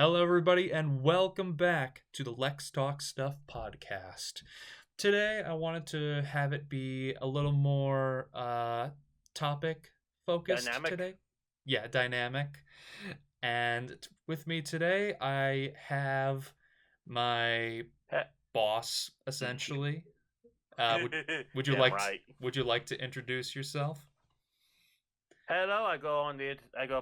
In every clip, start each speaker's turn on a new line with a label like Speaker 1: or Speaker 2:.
Speaker 1: Hello, everybody, and welcome back to the Lex Talk Stuff podcast. Today, I wanted to have it be a little more topic focused
Speaker 2: Dynamic.
Speaker 1: today. Yeah, dynamic. And with me today, I have my boss, essentially. Would you
Speaker 2: Damn
Speaker 1: like
Speaker 2: right.
Speaker 1: would you like to introduce yourself?
Speaker 2: Hello, I go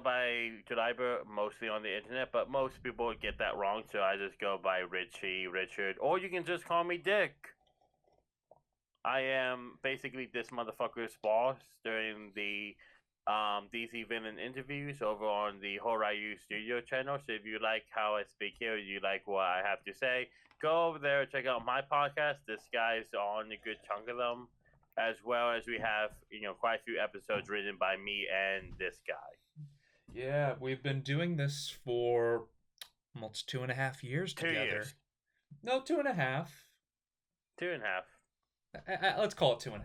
Speaker 2: by Jediber mostly on the internet, but most people get that wrong, so I just go by Richie, Richard, or you can just call me Dick. I am basically this motherfucker's boss during the DC villain interviews over on the Horyu Studio channel. So if you like how I speak here, you like what I have to say, go over there, check out my podcast. This guy's on a good chunk of them, as well as we have quite a few episodes written by me and this guy.
Speaker 1: Yeah, we've been doing this for almost 2.5 years
Speaker 2: 2 years,
Speaker 1: together. No, 2.5.
Speaker 2: 2.5.
Speaker 1: Let's call it 2.5.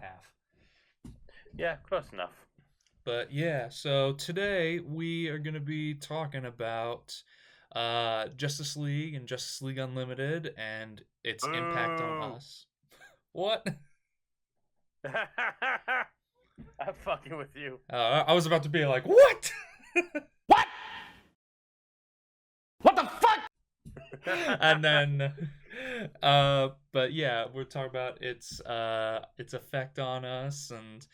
Speaker 2: Yeah, close enough.
Speaker 1: But yeah, so today we are going to be talking about Justice League and Justice League Unlimited and its impact on
Speaker 2: Boo!
Speaker 1: us. What?
Speaker 2: I'm fucking with you.
Speaker 1: I was about to be like, what?
Speaker 2: What? What the fuck?
Speaker 1: And then, but yeah, we're talking about its effect on us and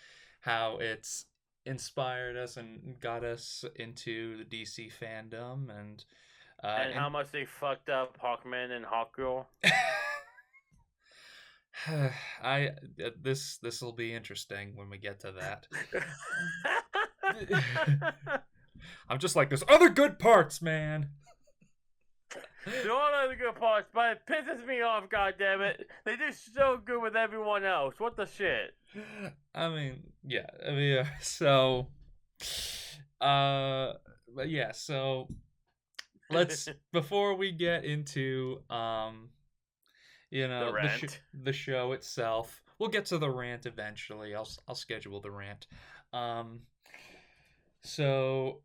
Speaker 1: how it's inspired us and got us into the DC fandom
Speaker 2: and
Speaker 1: and
Speaker 2: how much they fucked up Hawkman and Hawkgirl.
Speaker 1: I this will be interesting when we get to that. I'm just like, there's other good parts, man.
Speaker 2: They're all other good parts, but it pisses me off, goddammit. They do so good with everyone else. What the shit?
Speaker 1: I mean, yeah. I mean, so, but yeah. So let's before we get into
Speaker 2: The rant.
Speaker 1: the show itself. We'll get to the rant eventually. I'll schedule the rant. Um, how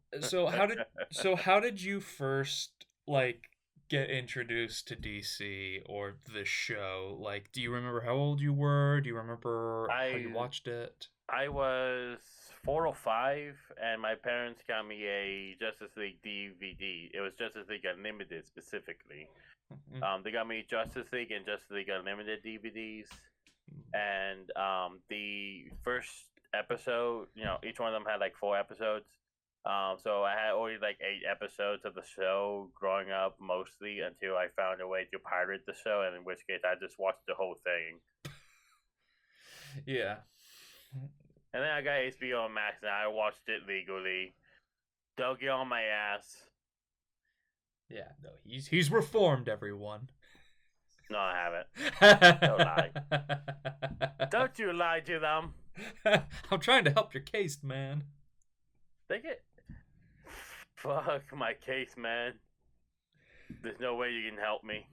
Speaker 1: did you first like get introduced to DC or the show? Like, do you remember how old you were? Do you remember how you
Speaker 2: I
Speaker 1: watched it?
Speaker 2: I was 4 or 5, and my parents got me a Justice League DVD. It was Justice League Unlimited specifically.
Speaker 1: Mm-hmm.
Speaker 2: They got me Justice League and Justice League Unlimited DVDs, and the first episode, each one of them had like 4 episodes. So I had already like 8 episodes of the show growing up, mostly until I found a way to pirate the show, and in which case I just watched the whole thing.
Speaker 1: Yeah.
Speaker 2: And then I got HBO Max, and I watched it legally. Don't get on my ass.
Speaker 1: Yeah, no, he's reformed, everyone.
Speaker 2: No, I haven't. Don't lie. Don't you lie to them.
Speaker 1: I'm trying to help your case, man.
Speaker 2: They get fuck my case, man. There's no way you can help me.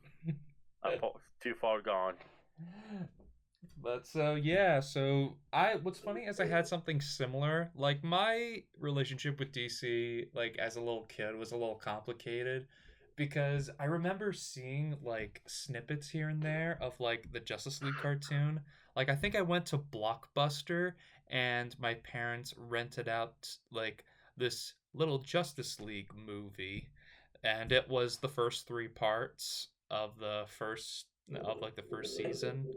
Speaker 2: I'm too far gone.
Speaker 1: But so yeah, so what's funny is I had something similar. Like my relationship with DC, like as a little kid, was a little complicated because I remember seeing like snippets here and there of like the Justice League cartoon. Like I think I went to Blockbuster and my parents rented out like this little Justice League movie, and it was the first three parts of the first season.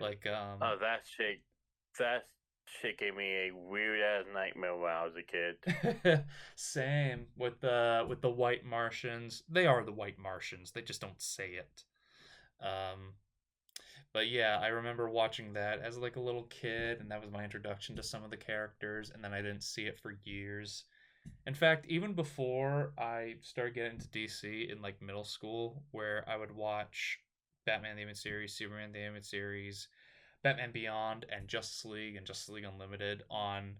Speaker 1: Like
Speaker 2: Oh, that shit gave me a weird ass nightmare when I was a kid.
Speaker 1: same with the white Martians. They are the white Martians. They just don't say it. Um but yeah, I remember watching that as like a little kid, and that was my introduction to some of the characters, and then I didn't see it for years. In fact, even before I started getting into DC in like middle school, where I would watch Batman the Animated Series, Superman the Animated Series, Batman Beyond, and Justice League Unlimited on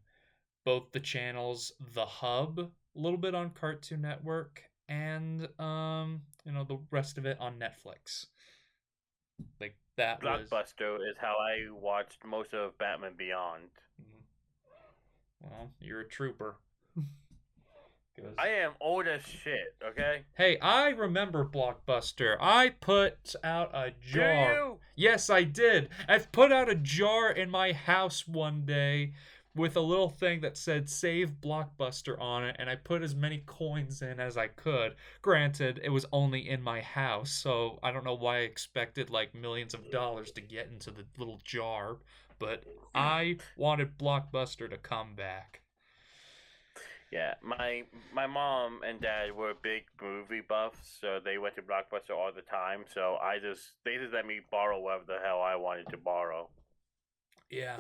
Speaker 1: both the channels The Hub, a little bit on Cartoon Network, and the rest of it on Netflix. Like that was
Speaker 2: Blockbuster is how I watched most of Batman Beyond.
Speaker 1: well, you're a trooper.
Speaker 2: I
Speaker 1: 'Cause
Speaker 2: am old as shit. Okay.
Speaker 1: hey, I remember Blockbuster. I put out a
Speaker 2: Do
Speaker 1: jar.
Speaker 2: you?
Speaker 1: Yes, I did. I've put out a jar in my house one day with a little thing that said Save Blockbuster on it, and I put as many coins in as I could. Granted, it was only in my house, so I don't know why I expected like millions of dollars to get into the little jar, but I wanted Blockbuster to come back.
Speaker 2: Yeah, my mom and dad were big movie buffs, so they went to Blockbuster all the time. So they just let me borrow whatever the hell I wanted to borrow.
Speaker 1: Yeah.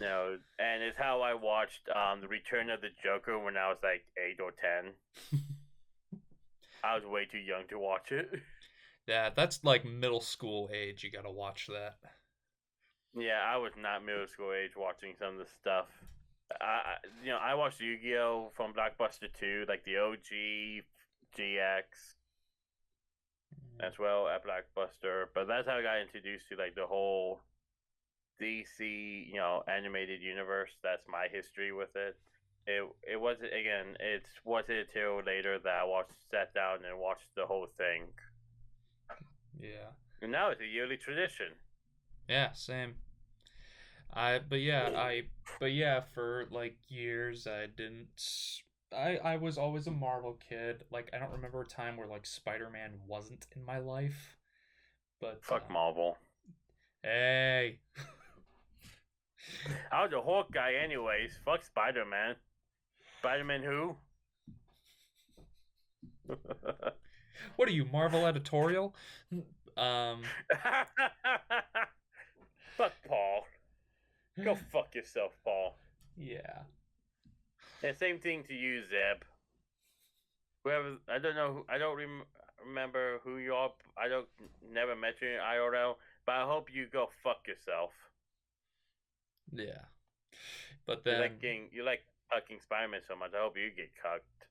Speaker 2: And it's how I watched the Return of the Joker when I was like 8 or 10. I was way too young to watch it.
Speaker 1: Yeah, that's like middle school age. You gotta watch that.
Speaker 2: Yeah, I was not middle school age watching some of the stuff. I watched Yu-Gi-Oh from Blockbuster 2, like the OG, GX, as well at Blockbuster. But that's how I got introduced to like the whole DC, animated universe. That's my history with it. It wasn't again. It wasn't until later that sat down and watched the whole thing.
Speaker 1: Yeah.
Speaker 2: And now it's a yearly tradition.
Speaker 1: Yeah, same. But yeah, for like years I didn't I was always a Marvel kid. Like I don't remember a time where like Spider-Man wasn't in my life. But
Speaker 2: Fuck Marvel.
Speaker 1: hey.
Speaker 2: I was a Hawk guy, anyways. Fuck Spider Man. Spider Man who?
Speaker 1: What are you, Marvel editorial? Um
Speaker 2: Fuck Paul. Go fuck yourself, Paul.
Speaker 1: yeah.
Speaker 2: And same thing to you, Zeb. Whoever I don't know. I don't remember who you are. I don't never met you in IRL, but I hope you go fuck yourself.
Speaker 1: Yeah. But
Speaker 2: You
Speaker 1: then
Speaker 2: like fucking Spider-Man so much. I hope you get cucked.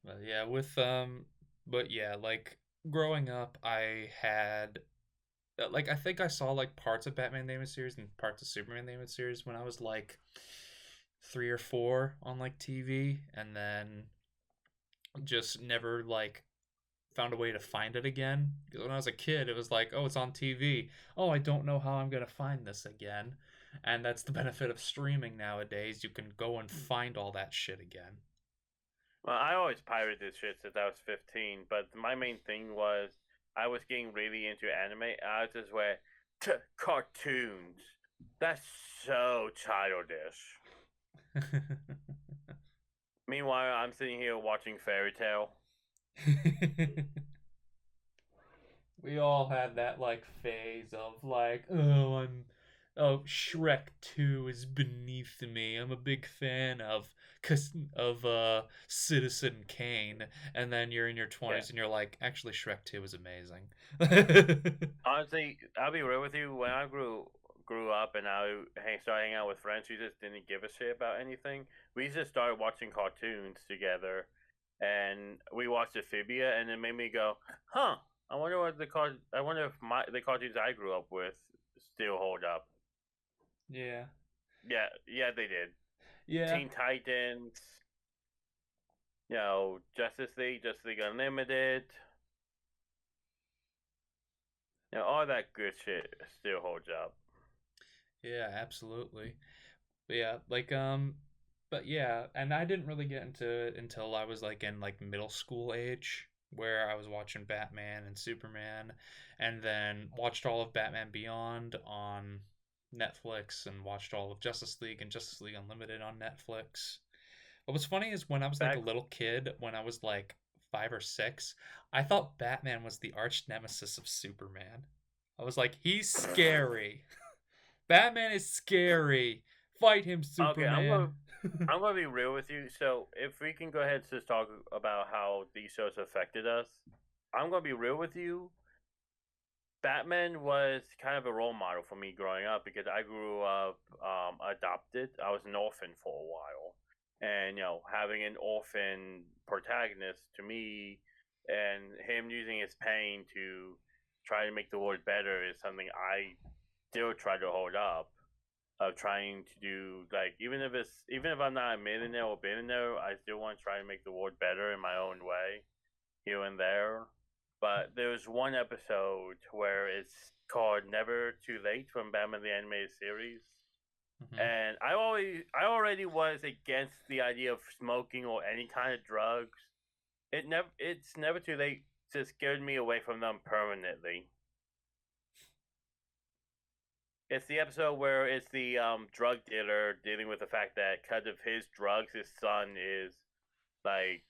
Speaker 1: but yeah, but yeah, like growing up I had like I think I saw like parts of Batman the Animated Series and parts of Superman the Animated Series when I was like 3 or 4 on like TV, and then just never like found a way to find it again. Because when I was a kid, it was like, oh, it's on TV. Oh, I don't know how I'm gonna find this again. And that's the benefit of streaming nowadays. You can go and find all that shit again.
Speaker 2: Well, I always pirated shit since I was 15, but my main thing was I was getting really into anime. I was just where cartoons. That's so childish. Meanwhile, I'm sitting here watching Fairy Tale.
Speaker 1: We all had that like phase of like, Shrek 2 is beneath me. I'm a big fan of Citizen Kane, and then you're in your
Speaker 2: Yeah.
Speaker 1: 20s and you're like, actually Shrek 2 is amazing.
Speaker 2: Honestly, I'll be real with you. When I grew up and started hanging out with friends who just didn't give a shit about anything, we just started watching cartoons together, and we watched Amphibia, and it made me go, "Huh? I wonder if the cartoons I grew up with still hold up."
Speaker 1: Yeah.
Speaker 2: Yeah, yeah, they did.
Speaker 1: Yeah.
Speaker 2: Teen Titans, Justice League Unlimited, all that good shit still holds up.
Speaker 1: Yeah, absolutely. But yeah, but yeah, and I didn't really get into it until I was like in like middle school age, where I was watching Batman and Superman, and then watched all of Batman Beyond on Netflix and watched all of Justice League and Justice League Unlimited on Netflix. But what's funny is when I was like a
Speaker 2: Back
Speaker 1: little kid, when I was like 5 or 6, I thought Batman was the arch nemesis of Superman. I was like, he's scary. Batman is scary. Fight him,
Speaker 2: Okay,
Speaker 1: Superman.
Speaker 2: I'm gonna be real with you. So if we can go ahead and just talk about how these shows affected us, I'm gonna be real with you. Batman was kind of a role model for me growing up because I grew up adopted. I was an orphan for a while, and having an orphan protagonist to me, and him using his pain to try to make the world better is something I still try to hold up. of trying to do like even if I'm not a millionaire or billionaire, I still want to try to make the world better in my own way, here and there. But there's one episode where it's called "Never Too Late" from Batman the Animated Series,
Speaker 1: Hmm.
Speaker 2: and I already was against the idea of smoking or any kind of drugs. It's never too late to scared me away from them permanently. It's the episode where it's the drug dealer dealing with the fact that because of his drugs, his son is like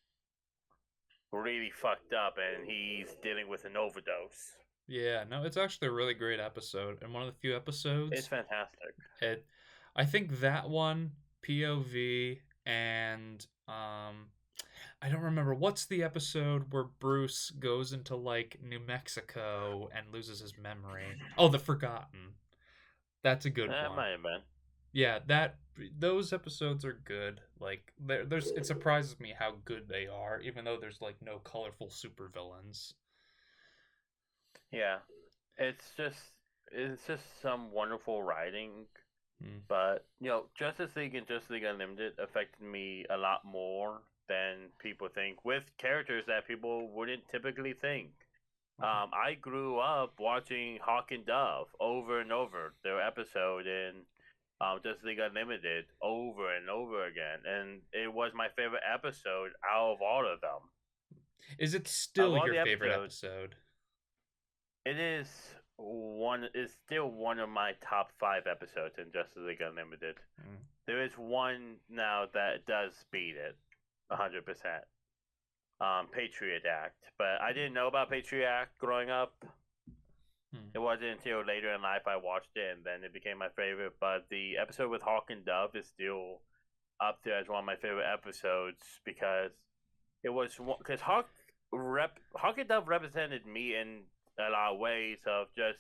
Speaker 2: really fucked up and he's dealing with an overdose.
Speaker 1: Yeah, no, it's actually a really great episode, and one of the few
Speaker 2: It's
Speaker 1: episodes.
Speaker 2: fantastic.
Speaker 1: It, I think that one, POV, and I don't remember what's the episode where Bruce goes into like New Mexico and loses his memory. Oh, The Forgotten. That's a good
Speaker 2: That
Speaker 1: one.
Speaker 2: might have been.
Speaker 1: Yeah, that those episodes are good. Like there's it surprises me how good they are, even though there's like no colorful supervillains.
Speaker 2: Yeah, it's just it's just some wonderful writing.
Speaker 1: Mm.
Speaker 2: But Justice League and Justice League Unlimited affected me a lot more than people think, with characters that people wouldn't typically think.
Speaker 1: Mhm.
Speaker 2: I grew up watching Hawk and Dove over and over, their episode in Justice League Unlimited over and over again, and it was my favorite episode out of all of them.
Speaker 1: Is it
Speaker 2: Of
Speaker 1: still
Speaker 2: all
Speaker 1: your
Speaker 2: the
Speaker 1: favorite
Speaker 2: episodes,
Speaker 1: episode?
Speaker 2: it is still one of my top 5 episodes in Justice League Unlimited.
Speaker 1: Mm.
Speaker 2: There is one now that does beat it, 100%. Patriot Act, but I didn't know about Patriot Act growing up.
Speaker 1: Mm.
Speaker 2: It wasn't until later in life I watched it, and then it became my favorite. But the episode with Hawk and Dove is still up there as one of my favorite episodes because it was because Hawk and Dove represented me in a lot of ways of just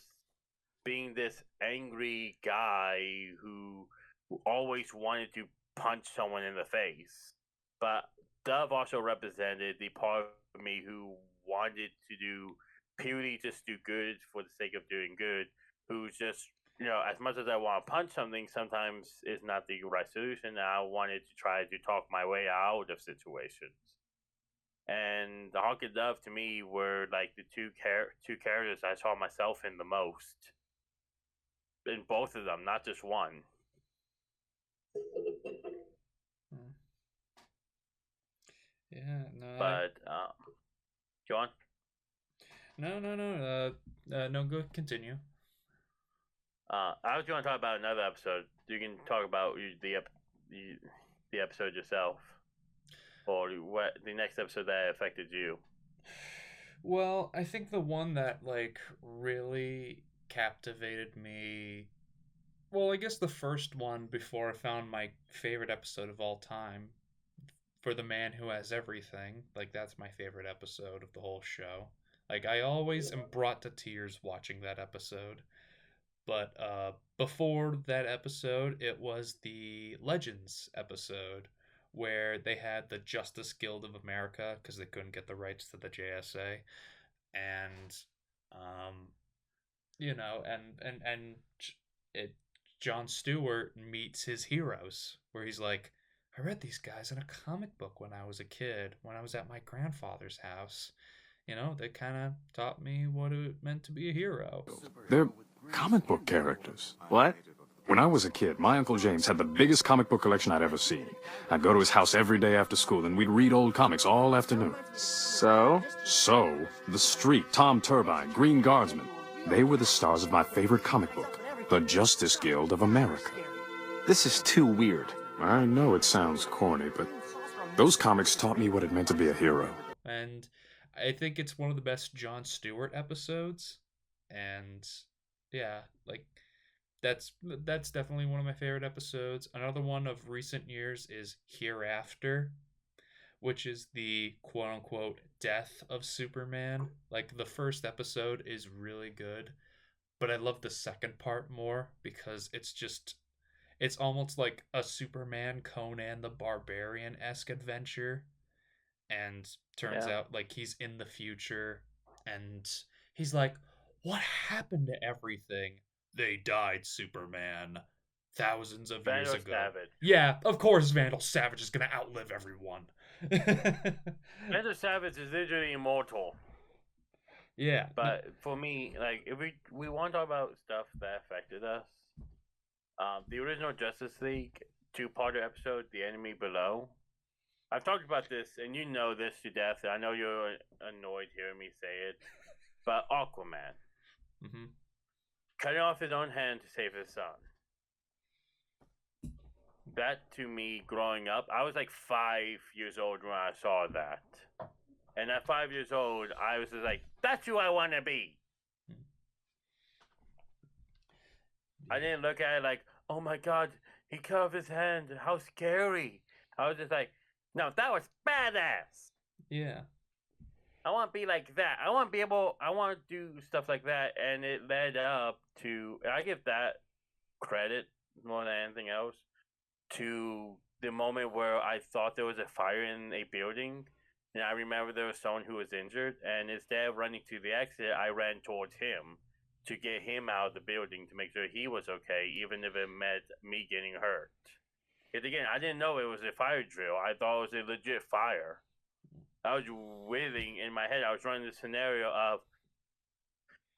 Speaker 2: being this angry guy who always wanted to punch someone in the face. But Dove also represented the part of me who wanted to do purely just do good for the sake of doing good, who's just as much as I want to punch something, sometimes is not the right solution. I wanted to try to talk my way out of situations. And the Hawk and Dove to me were like the two characters I saw myself in the most in both of them, not just one.
Speaker 1: Mm. Yeah, no,
Speaker 2: But John,
Speaker 1: no, go continue.
Speaker 2: I was going to talk about another episode. You can talk about the episode yourself, or what the next episode that affected you.
Speaker 1: Well, I think the one that like really captivated me. Well, I guess the first one before I found my favorite episode of all time, For the Man Who Has Everything. Like that's my favorite episode of the whole show. Like I always am brought to tears watching that episode. But before that episode, it was the Legends episode where they had the Justice Guild of America because they couldn't get the rights to the JSA, and um, and it, John Stewart meets his heroes where he's like, I read these guys in a comic book when I was a kid, when I was at my grandfather's house. They kind of taught me what it meant to be a hero.
Speaker 3: They're comic book characters.
Speaker 4: What?
Speaker 3: When I was a kid, my Uncle James had the biggest comic book collection I'd ever seen. I'd go to his house every day after school, and we'd read old comics all afternoon.
Speaker 4: So?
Speaker 3: So, The Street, Tom Turbine, Green Guardsman, they were the stars of my favorite comic book, the Justice Guild of America.
Speaker 4: This is too weird.
Speaker 3: I know it sounds corny, but those comics taught me what it meant to be a hero.
Speaker 1: And I think it's one of the best Jon Stewart episodes. And yeah, like that's definitely one of my favorite episodes. Another one of recent years is Hereafter, which is the quote unquote death of Superman. Like the first episode is really good, but I love the second part more because it's almost like a Superman Conan the Barbarian esque adventure, and turns
Speaker 2: Yeah,
Speaker 1: out like he's in the future, and he's like, what happened to everything? They died, Superman. thousands of years
Speaker 2: Vandal
Speaker 1: ago.
Speaker 2: Savage.
Speaker 1: Yeah, of course Vandal Savage is gonna outlive everyone.
Speaker 2: Vandal Savage is literally immortal.
Speaker 1: Yeah.
Speaker 2: But for me, like, if we want to talk about stuff that affected us, the original Justice League two-parter episode, The Enemy Below. I've talked about this, and you know this to death. I know you're annoyed hearing me say it, but Aquaman
Speaker 1: Mm-hmm.
Speaker 2: cutting off his own hand to save his son. That, to me, growing up, I was like 5 years old when I saw that. And at 5 years old, I was just like, that's who I want to be. I didn't look at it like, oh my god, he cut off his hand. How scary. I was just like, no, that was badass.
Speaker 1: Yeah.
Speaker 2: I want to be like that. I want to do stuff like that. And it led up to, I give that credit more than anything else, to the moment where I thought there was a fire in a building. And I remember there was someone who was injured. And instead of running to the exit, I ran towards him to get him out of the building to make sure he was okay, even if it meant me getting hurt. Because again, I didn't know it was a fire drill. I thought it was a legit fire. I was waiting in my head. I was running the scenario of,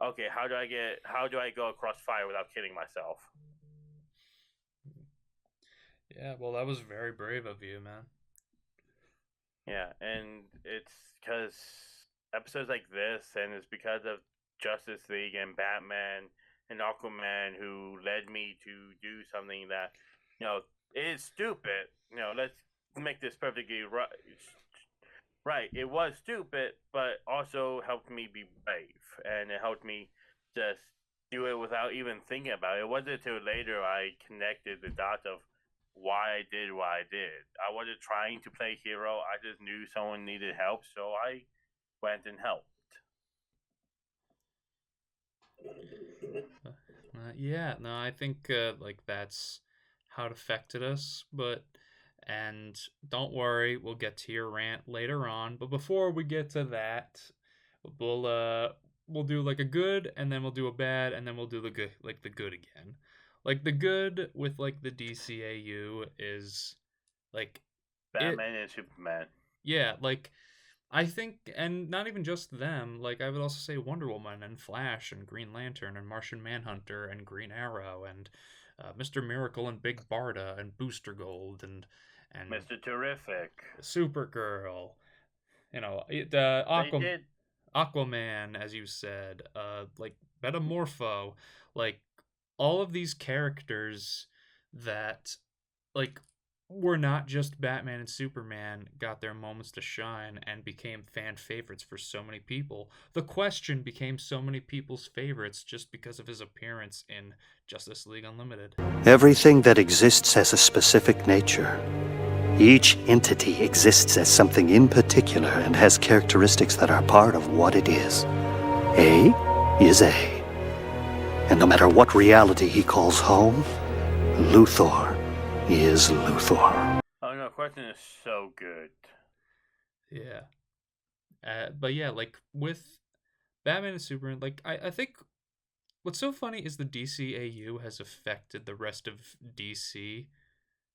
Speaker 2: okay, how do I go across fire without killing myself?
Speaker 1: Yeah, well, that was very brave of you, man.
Speaker 2: Yeah, and it's because episodes like this, and it's because of Justice League and Batman and Aquaman who led me to do something that, is stupid. Let's make this perfectly right. Right, it was stupid, but also helped me be brave, and it helped me just do it without even thinking about it. It wasn't until later I connected the dots of why I did what I did. I wasn't trying to play hero. I just knew someone needed help, so I went and helped.
Speaker 1: Yeah, no, I think like that's how it affected us, and don't worry, we'll get to your rant later on. But before we get to that, we'll do like a good, and then we'll do a bad, and then we'll do the good, like the good again. Like the good with like the DCAU is like
Speaker 2: Batman and Superman.
Speaker 1: Yeah, like I think, and not even just them, like I would also say Wonder Woman and Flash and Green Lantern and Martian Manhunter and Green Arrow and Mr. Miracle and Big Barda and Booster Gold and
Speaker 2: Mr. Terrific.
Speaker 1: Supergirl,
Speaker 2: They did.
Speaker 1: Aquaman, as you said, like Metamorpho, like all of these characters that like were not just Batman and Superman got their moments to shine and became fan favorites for so many people. The Question became so many people's favorites just because of his appearance in Justice League Unlimited.
Speaker 5: Everything that exists has a specific nature. Each entity exists as something in particular and has characteristics that are part of what it is. A is A. And no matter what reality he calls home, Luthor is Luthor.
Speaker 2: Oh no, Question is so good.
Speaker 1: Yeah. But yeah, like with Batman and Superman, like I think what's so funny is the DCAU has affected the rest of DC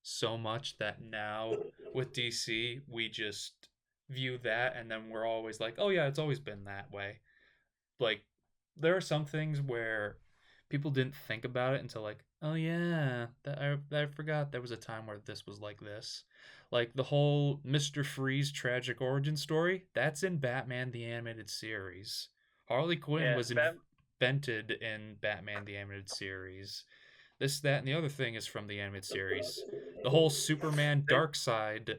Speaker 1: so much that now with DC we just view that and then we're always like, oh yeah, it's always been that way. Like there are some things where people didn't think about it until like, oh yeah, I forgot there was a time where this was like this. Like the whole Mr. Freeze tragic origin story, that's in Batman the Animated Series. Harley Quinn was invented in Batman the Animated Series. This, that, and the other thing is from the animated series. The whole Superman Darkseid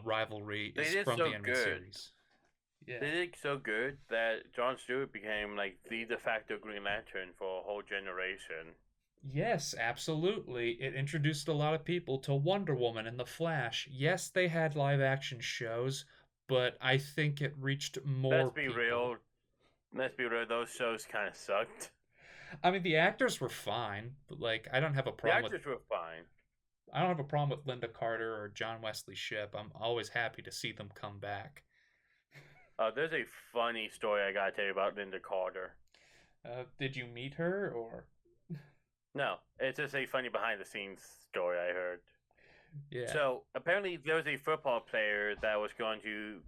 Speaker 1: rivalry is from the animated series. Yeah.
Speaker 2: They did so good that Jon Stewart became like the de facto Green Lantern for a whole generation.
Speaker 1: Yes, absolutely. It introduced a lot of people to Wonder Woman and The Flash. Yes, they had live action shows, but I think it reached more
Speaker 2: Let's be real. Those shows kind of sucked.
Speaker 1: I mean, the actors were fine, but like I don't have a problem
Speaker 2: The actors were fine.
Speaker 1: I don't have a problem with Linda Carter or John Wesley Shipp. I'm always happy to see them come back.
Speaker 2: There's a funny story I gotta tell you about Linda Carter.
Speaker 1: Did you meet her or?
Speaker 2: No, it's just a funny behind the scenes story I heard.
Speaker 1: Yeah.
Speaker 2: So apparently there was a football player that was going to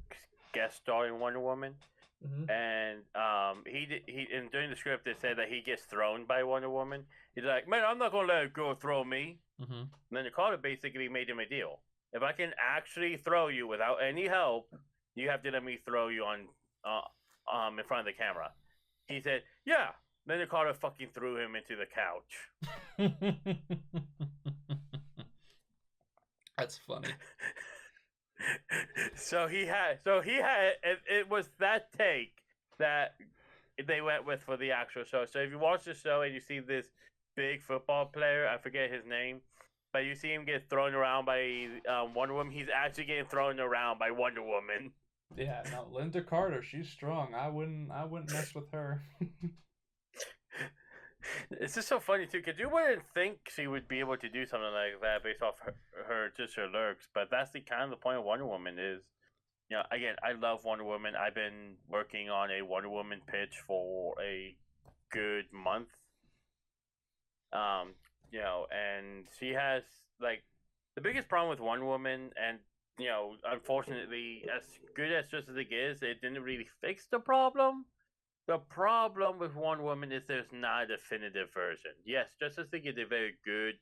Speaker 2: guest star in Wonder Woman, and and during the script it said that he gets thrown by Wonder Woman. He's like, man, I'm not gonna let a girl throw me. And then the caller basically made him a deal. If I can actually throw you without any help, you have to let me throw you on in front of the camera. He said, yeah. Then the caller fucking threw him into the couch.
Speaker 1: That's funny.
Speaker 2: So he had it was that take that they went with for the actual show. So if you watch the show and you see this big football player, I forget his name, but you see him get thrown around by Wonder Woman, he's actually getting thrown around by Wonder Woman.
Speaker 1: Yeah, no, Linda Carter, she's strong. I wouldn't mess with her.
Speaker 2: It's just so funny too, because you wouldn't think she would be able to do something like that based off her looks, but that's the kind of the point of Wonder Woman is. You know, again, I love Wonder Woman. I've been working on a Wonder Woman pitch for a good month. You know, and she has like the biggest problem with Wonder Woman, and you know, unfortunately, as good as Justice League is, it didn't really fix the problem. The problem with Wonder Woman is there's not a definitive version. Yes, Justice League is a very good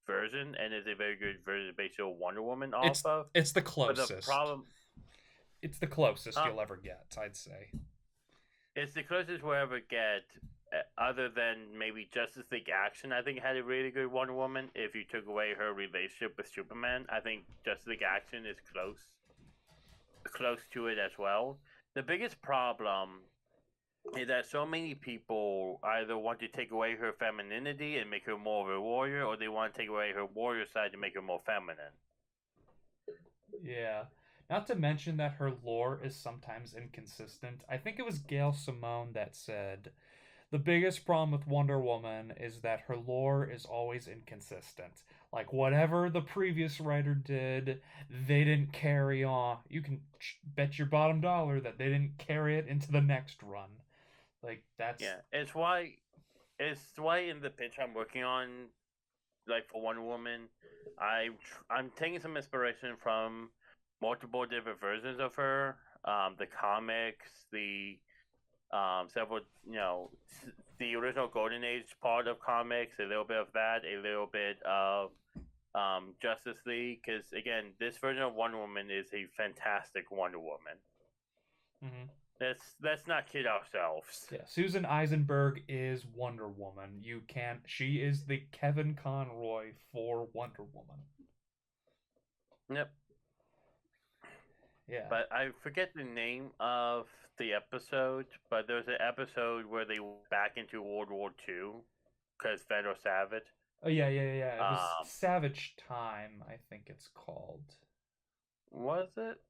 Speaker 2: version, and is a very good version based on Wonder Woman off of.
Speaker 1: It's the closest.
Speaker 2: But the problem,
Speaker 1: it's the closest you'll ever get, I'd say.
Speaker 2: It's the closest we'll ever get, other than maybe Justice League Action. I think had a really good Wonder Woman. If you took away her relationship with Superman, I think Justice League Action is close to it as well. The biggest problem is that so many people either want to take away her femininity and make her more of a warrior, or they want to take away her warrior side to make her more feminine.
Speaker 1: Yeah. Not to mention that her lore is sometimes inconsistent. I think it was Gail Simone that said, the biggest problem with Wonder Woman is that her lore is always inconsistent. Like, whatever the previous writer did, they didn't carry on. You can bet your bottom dollar that they didn't carry it into the next run. Like, that's...
Speaker 2: Yeah, it's why in the pitch I'm working on, like, for Wonder Woman, I'm taking some inspiration from multiple different versions of her, the comics, the several, you know, the original Golden Age part of comics, a little bit of that, a little bit of Justice League, because again, this version of Wonder Woman is a fantastic Wonder Woman.
Speaker 1: Mm-hmm.
Speaker 2: Let's not kid ourselves.
Speaker 1: Yeah, Susan Eisenberg is Wonder Woman. She is the Kevin Conroy for Wonder Woman.
Speaker 2: Yep.
Speaker 1: Yeah.
Speaker 2: But I forget the name of the episode, but there was an episode where they went back into World War II because Federal Savage.
Speaker 1: Oh, yeah. It was Savage Time, I think it's called.
Speaker 2: Was it?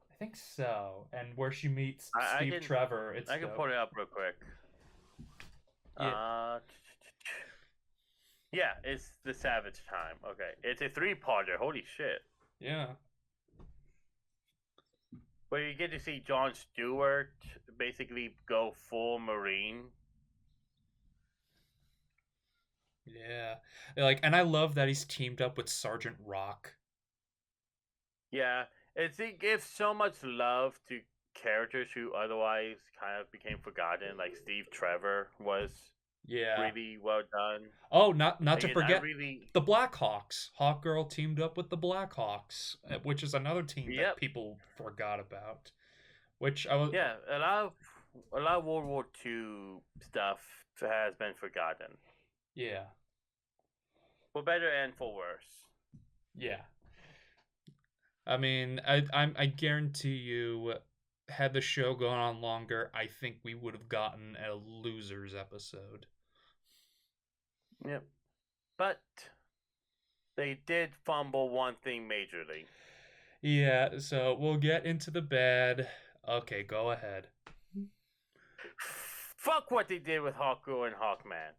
Speaker 1: I think so. And where she meets Steve Trevor.
Speaker 2: I can pull it up real quick.
Speaker 1: Yeah.
Speaker 2: Yeah, it's the Savage Time. Okay. It's a 3-parter. Holy shit.
Speaker 1: Yeah.
Speaker 2: Where you get to see Jon Stewart basically go full Marine.
Speaker 1: Yeah. And I love that he's teamed up with Sergeant Rock.
Speaker 2: Yeah. It gives so much love to characters who otherwise kind of became forgotten. Like Steve Trevor was really well done.
Speaker 1: Oh, not to forget the Blackhawks. Hawkgirl teamed up with the Blackhawks, which is another team that people forgot about. Which I was
Speaker 2: a lot of World War II stuff has been forgotten.
Speaker 1: Yeah.
Speaker 2: For better and for worse.
Speaker 1: Yeah. I mean, I guarantee you, had the show gone on longer, I think we would have gotten a losers episode.
Speaker 2: Yep. But they did fumble one thing majorly.
Speaker 1: Yeah, so we'll get into the bad. Okay, go ahead.
Speaker 2: Fuck what they did with Hawkgirl and Hawkman.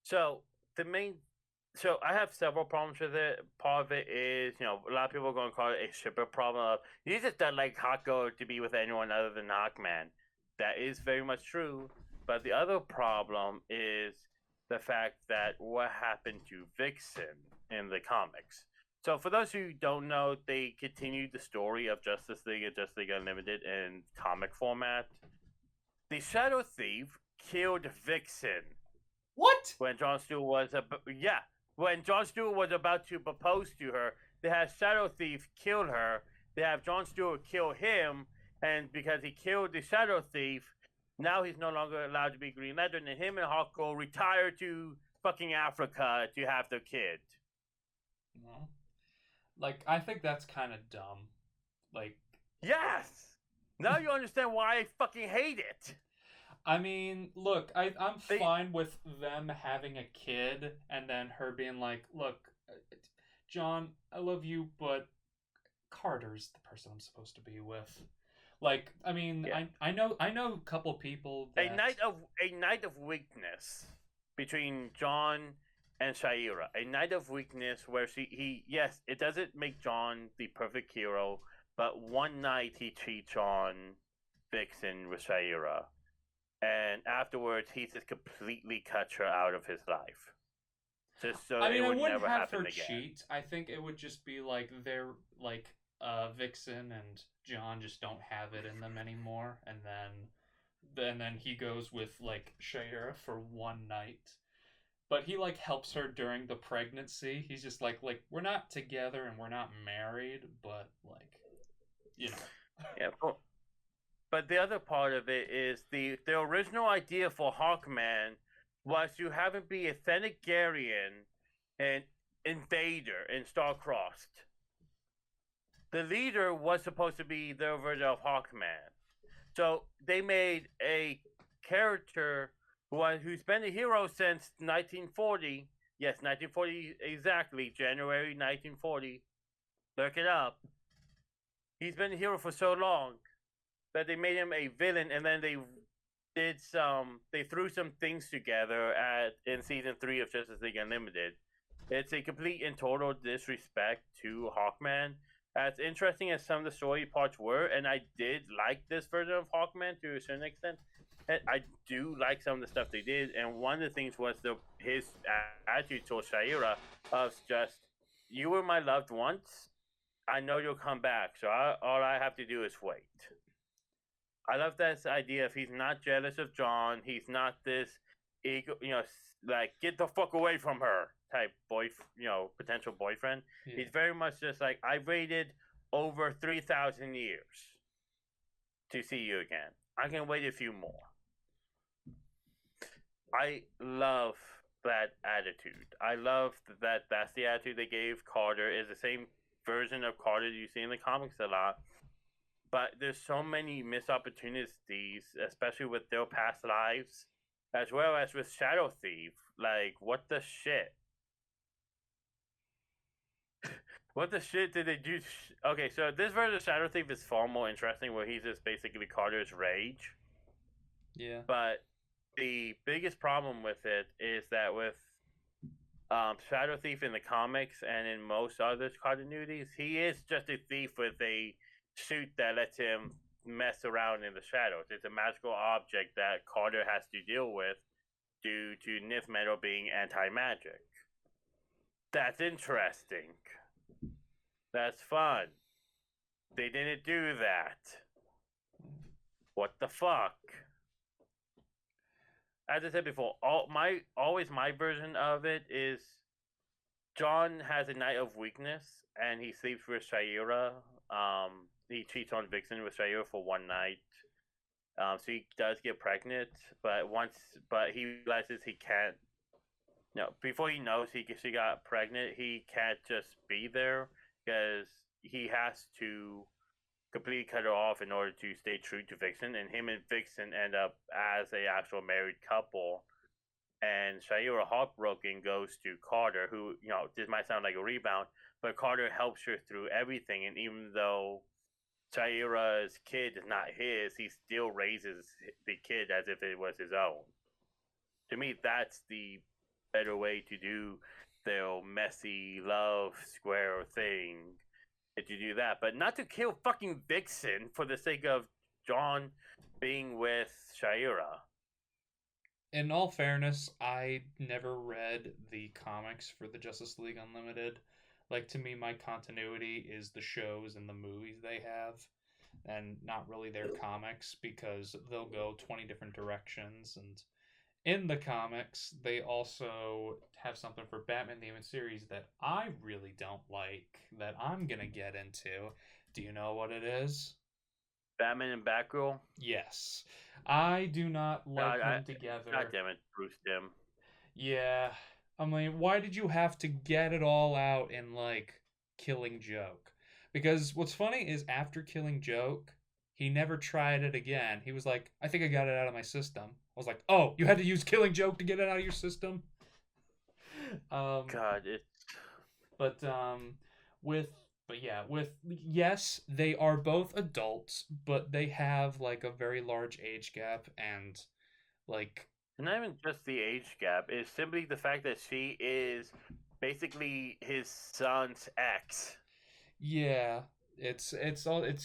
Speaker 2: So I have several problems with it. Part of it is, you know, a lot of people are going to call it a shipper problem. You just don't like Hawkgirl to be with anyone other than Hawkman. That is very much true. But the other problem is the fact that what happened to Vixen in the comics. So for those who don't know, they continued the story of Justice League and Justice League Unlimited in comic format. The Shadow Thief killed Vixen.
Speaker 1: What?
Speaker 2: When Jon Stewart was about to propose to her, they had Shadow Thief kill her. They have Jon Stewart kill him, and because he killed the Shadow Thief, now he's no longer allowed to be Green Lantern, and him and Hawkgirl retire to fucking Africa to have their kid.
Speaker 1: Well, like, I think that's kind of dumb. Like,
Speaker 2: yes! Now you understand why I fucking hate it.
Speaker 1: I mean, look, I'm fine with them having a kid and then her being like, look, John, I love you, but Carter's the person I'm supposed to be with. Like, I mean,
Speaker 2: Yeah.
Speaker 1: I know a couple people that...
Speaker 2: A night of weakness between John and Shaira. A night of weakness where yes, it doesn't make John the perfect hero, but one night he cheats on Vixen with Shaira. And afterwards, he just completely cuts her out of his life. Just so
Speaker 1: I mean,
Speaker 2: it
Speaker 1: I
Speaker 2: would
Speaker 1: wouldn't
Speaker 2: never
Speaker 1: have
Speaker 2: happen
Speaker 1: her
Speaker 2: again.
Speaker 1: cheat. I think it would just be like they're like Vixen and John just don't have it in them anymore, and then he goes with like Shaira for one night. But he like helps her during the pregnancy. He's just like we're not together and we're not married, but like, you know.
Speaker 2: Yeah, cool. But the other part of it is the original idea for Hawkman was to have him be a Thanagarian and invader in Star-Crossed. The leader was supposed to be their version of Hawkman. So they made a character who's been a hero since 1940. Yes, 1940 exactly, January 1940. Look it up. He's been a hero for so long that they made him a villain, and then they threw some things together in season 3 of Justice League Unlimited. It's a complete and total disrespect to Hawkman. As interesting as some of the story parts were, and I did like this version of Hawkman to a certain extent, I do like some of the stuff they did, and one of the things was his attitude towards Shaira of just, you were my loved once, I know you'll come back, so all I have to do is wait. I love this idea of he's not jealous of John. He's not this ego, like get the fuck away from her type potential boyfriend.
Speaker 1: Yeah.
Speaker 2: He's very much just like, I waited over 3,000 years to see you again. I can wait a few more. I love that attitude. I love that that's the attitude they gave Carter. Is the same version of Carter you see in the comics a lot. But there's so many missed opportunities, especially with their past lives, as well as with Shadow Thief. Like, what the shit? What the shit did they do? Okay, so this version of Shadow Thief is far more interesting, where he's just basically Carter's rage.
Speaker 1: Yeah.
Speaker 2: But the biggest problem with it is that with Shadow Thief in the comics and in most other continuities, he is just a thief with a suit that lets him mess around in the shadows. It's a magical object that Carter has to deal with due to Nith Metal being anti-magic. That's interesting. That's fun. They didn't do that. What the fuck? As I said before, always my version of it is John has a night of weakness and he sleeps with Shaira. He cheats on Vixen with Shaira for one night. So he does get pregnant, but he realizes he can't. Before he knows she got pregnant, he can't just be there because he has to completely cut her off in order to stay true to Vixen. And him and Vixen end up as a actual married couple. And Shaira, heartbroken, goes to Carter, who, this might sound like a rebound, but Carter helps her through everything. And even though Shaira's kid is not his, he still raises the kid as if it was his own. To me, that's the better way to do their messy love square thing. To do that, but not to kill fucking Vixen for the sake of John being with Shaira.
Speaker 1: In all fairness, I never read the comics for the Justice League Unlimited. Like, to me, my continuity is the shows and the movies they have, and not really their comics, because they'll go 20 different directions. And in the comics, they also have something for Batman the Animated Series that I really don't like, that I'm gonna get into. Do you know what it is?
Speaker 2: Batman and Batgirl.
Speaker 1: Yes. I do not like
Speaker 2: God,
Speaker 1: them
Speaker 2: God
Speaker 1: together.
Speaker 2: damn it, Bruce Tim.
Speaker 1: Yeah. I mean, why did you have to get it all out in, like, Killing Joke? Because what's funny is after Killing Joke, he never tried it again. He was like, I think I got it out of my system. I was like, oh, you had to use Killing Joke to get it out of your system?
Speaker 2: God, it.
Speaker 1: But with but yeah, with yes, they are both adults, but they have like a very large age gap and like
Speaker 2: Not even just the age gap. It's simply the fact that she is basically his son's ex.
Speaker 1: yeah, it's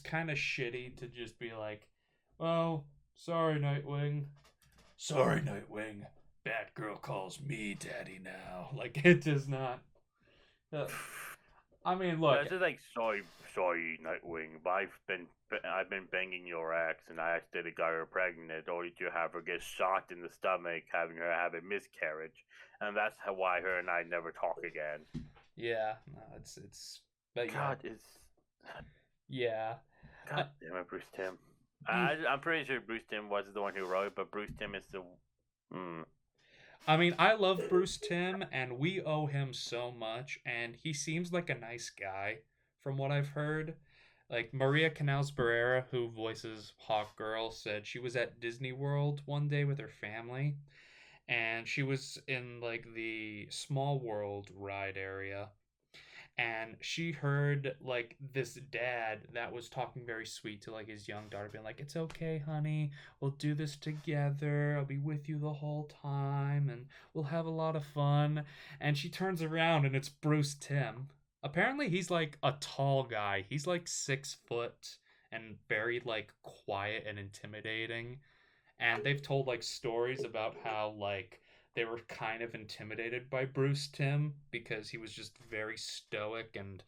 Speaker 1: kind of shitty to just be like, "Oh, sorry Nightwing. Sorry Nightwing. Batgirl calls me daddy now." Like it does not I mean, look,
Speaker 2: It's just like sorry, Nightwing, but I've been banging your ex, and I accidentally got her pregnant, only to have her get shot in the stomach, having her have a miscarriage, and that's why her and I never talk again.
Speaker 1: yeah, no, but yeah.
Speaker 2: God, it's
Speaker 1: Yeah.
Speaker 2: God damn it, Bruce Timm.
Speaker 1: You-
Speaker 2: I'm pretty sure Bruce Timm was the one who wrote it, but Bruce Timm is the.
Speaker 1: I mean, I love Bruce Timm, and we owe him so much, and he seems like a nice guy, from what I've heard. Like, Maria Canals Barrera, who voices Hawkgirl, said she was at Disney World one day with her family, and she was in, like, the Small World ride area, and she heard like this dad that was talking very sweet to like his young daughter, being like, it's okay honey, we'll do this together, I'll be with you the whole time and we'll have a lot of fun. And she turns around and it's Bruce Timm. Apparently he's like a tall guy, he's like 6 foot and very like quiet and intimidating. And they've told like stories about how like they were kind of intimidated by Bruce Timm because he was just very stoic and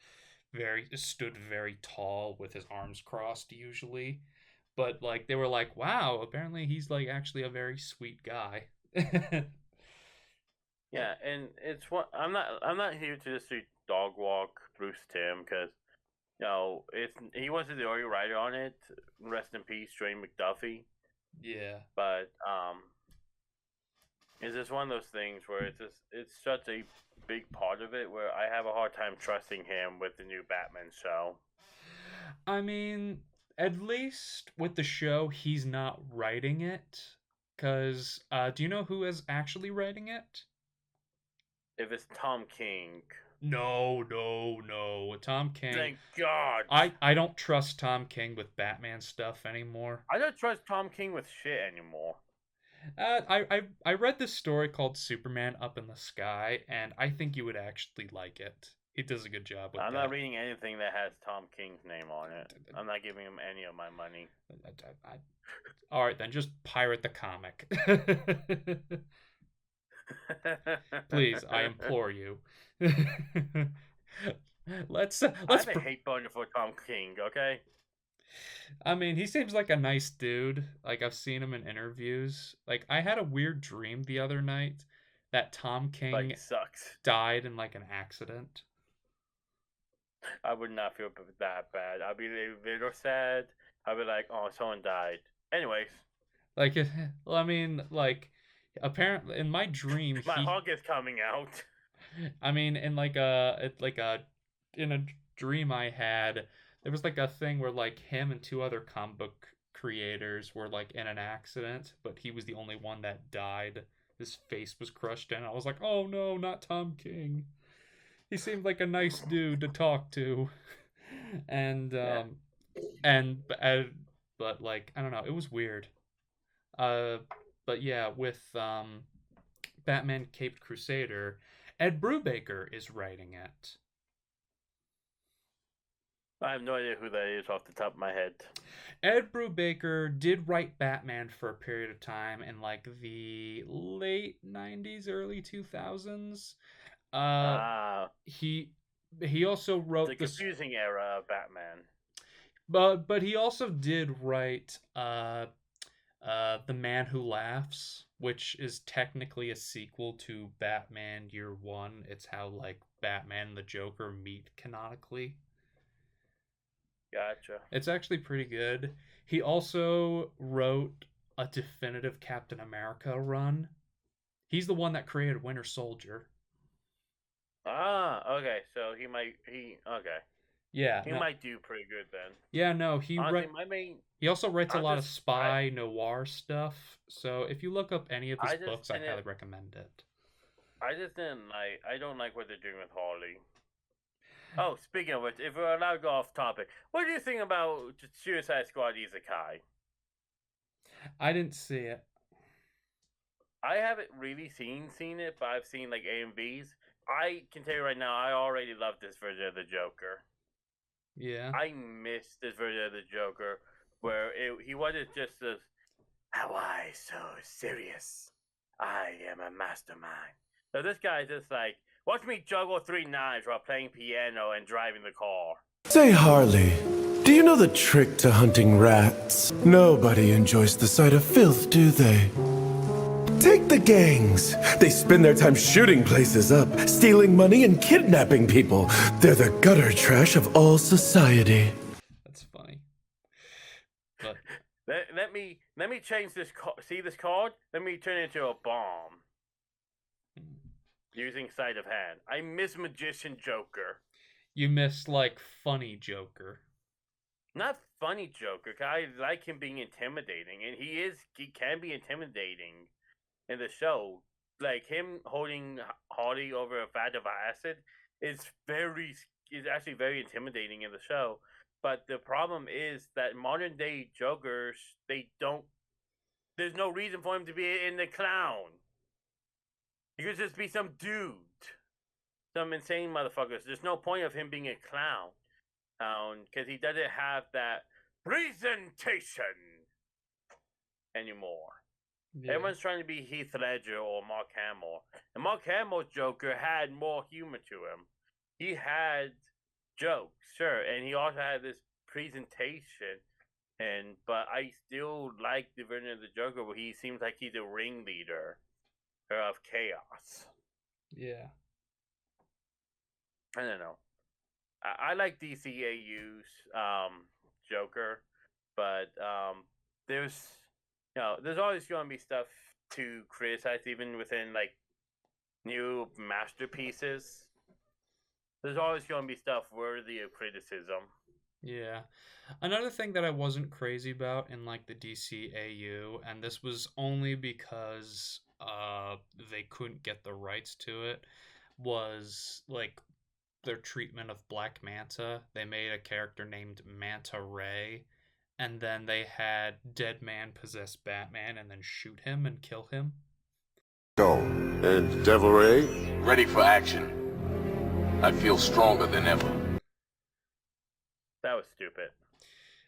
Speaker 1: very stood very tall with his arms crossed usually. But like they were like, wow, apparently he's like actually a very sweet guy.
Speaker 2: Yeah, and it's what I'm not here to just do dog walk Bruce Timm because he wasn't the only writer on it. Rest in peace, Dwayne McDuffie.
Speaker 1: Yeah.
Speaker 2: But it's just one of those things where it's such a big part of it where I have a hard time trusting him with the new Batman show.
Speaker 1: I mean, at least with the show, he's not writing it. Because, do you know who is actually writing it?
Speaker 2: If it's Tom King.
Speaker 1: No. Tom King.
Speaker 2: Thank God.
Speaker 1: I don't trust Tom King with Batman stuff anymore.
Speaker 2: I don't trust Tom King with shit anymore.
Speaker 1: I read this story called Superman Up in the Sky, and I think you would actually like it. He does a good job with
Speaker 2: I'm
Speaker 1: that.
Speaker 2: not reading anything that has Tom King's name on it. I'm not giving him any of my money.
Speaker 1: All right, then just pirate the comic. Please, I implore you. let's
Speaker 2: I have a hate boner for Tom King, okay?
Speaker 1: I mean, he seems like a nice dude. Like, I've seen him in interviews. Like, I had a weird dream the other night that Tom King
Speaker 2: Like, sucks.
Speaker 1: died in, like, an accident.
Speaker 2: I would not feel that bad. I'd be a little sad. I'd be like, oh, someone died. Anyways.
Speaker 1: Like, well, I mean, like, apparently, in my dream,
Speaker 2: my hog is coming out.
Speaker 1: I mean, in in a dream I had, there was like a thing where like him and two other comic book creators were like in an accident, but he was the only one that died. His face was crushed in. I was like, oh no, not Tom King. He seemed like a nice dude to talk to. And but like I don't know, it was weird. But yeah, with Batman Caped Crusader, Ed Brubaker is writing it.
Speaker 2: I have no idea who that is off the top of my head.
Speaker 1: Ed Brubaker did write Batman for a period of time in like the late 90s, early 2000s. He also
Speaker 2: The
Speaker 1: wrote
Speaker 2: confusing era of Batman.
Speaker 1: but he also did write The Man Who Laughs, which is technically a sequel to Batman Year One. It's how like Batman and the Joker meet canonically.
Speaker 2: Gotcha.
Speaker 1: It's actually pretty good. He also wrote a definitive Captain America run. He's the one that created Winter Soldier.
Speaker 2: Okay. So he
Speaker 1: Yeah,
Speaker 2: might do pretty good then.
Speaker 1: Yeah, no,
Speaker 2: Honestly,
Speaker 1: he also writes a lot of
Speaker 2: just-
Speaker 1: spy noir stuff. So if you look up any of his books, I highly recommend it.
Speaker 2: I don't like what they're doing with Harley. Oh, speaking of which, if we're allowed to go off topic, what do you think about Suicide Squad Isekai?
Speaker 1: I didn't see it.
Speaker 2: I haven't really seen it, but I've seen like AMVs. I can tell you right now, I already love this version of the Joker.
Speaker 1: Yeah.
Speaker 2: I miss this version of the Joker where he wasn't just this, how I so serious? I am a mastermind. So this guy's just like, watch me juggle 3 knives while playing piano and driving the car.
Speaker 6: Say, Harley, do you know the trick to hunting rats? Nobody enjoys the sight of filth, do they? Take the gangs. They spend their time shooting places up, stealing money and kidnapping people. They're the gutter trash of all society.
Speaker 1: That's funny. But
Speaker 2: let me change this. See this card? Let me turn it into a bomb. Using sleight of hand. I miss Magician Joker.
Speaker 1: You miss like funny Joker.
Speaker 2: Not funny Joker. I like him being intimidating, and he can be intimidating in the show. Like him holding Harley over a vat of acid is actually very intimidating in the show. But the problem is that modern day Jokers, there's no reason for him to be in the clown. He could just be some dude. Some insane motherfuckers. There's no point of him being a clown. Because he doesn't have that presentation anymore. Yeah. Everyone's trying to be Heath Ledger or Mark Hamill. And Mark Hamill's Joker had more humor to him. He had jokes, sure. And he also had this presentation. But I still like the version of the Joker where he seems like he's a ringleader of chaos.
Speaker 1: Yeah.
Speaker 2: I don't know. I like DCAU's Joker, but there's always going to be stuff to criticize, even within like new masterpieces. There's always going to be stuff worthy of criticism.
Speaker 1: Yeah. Another thing that I wasn't crazy about in like the DCAU, and this was only because they couldn't get the rights to it, was like their treatment of Black Manta. They made a character named Manta Ray, and then they had Dead Man possess Batman and then shoot him and kill him.
Speaker 7: Go. And Devil Ray? Ready for action. I feel stronger than ever.
Speaker 2: That was stupid.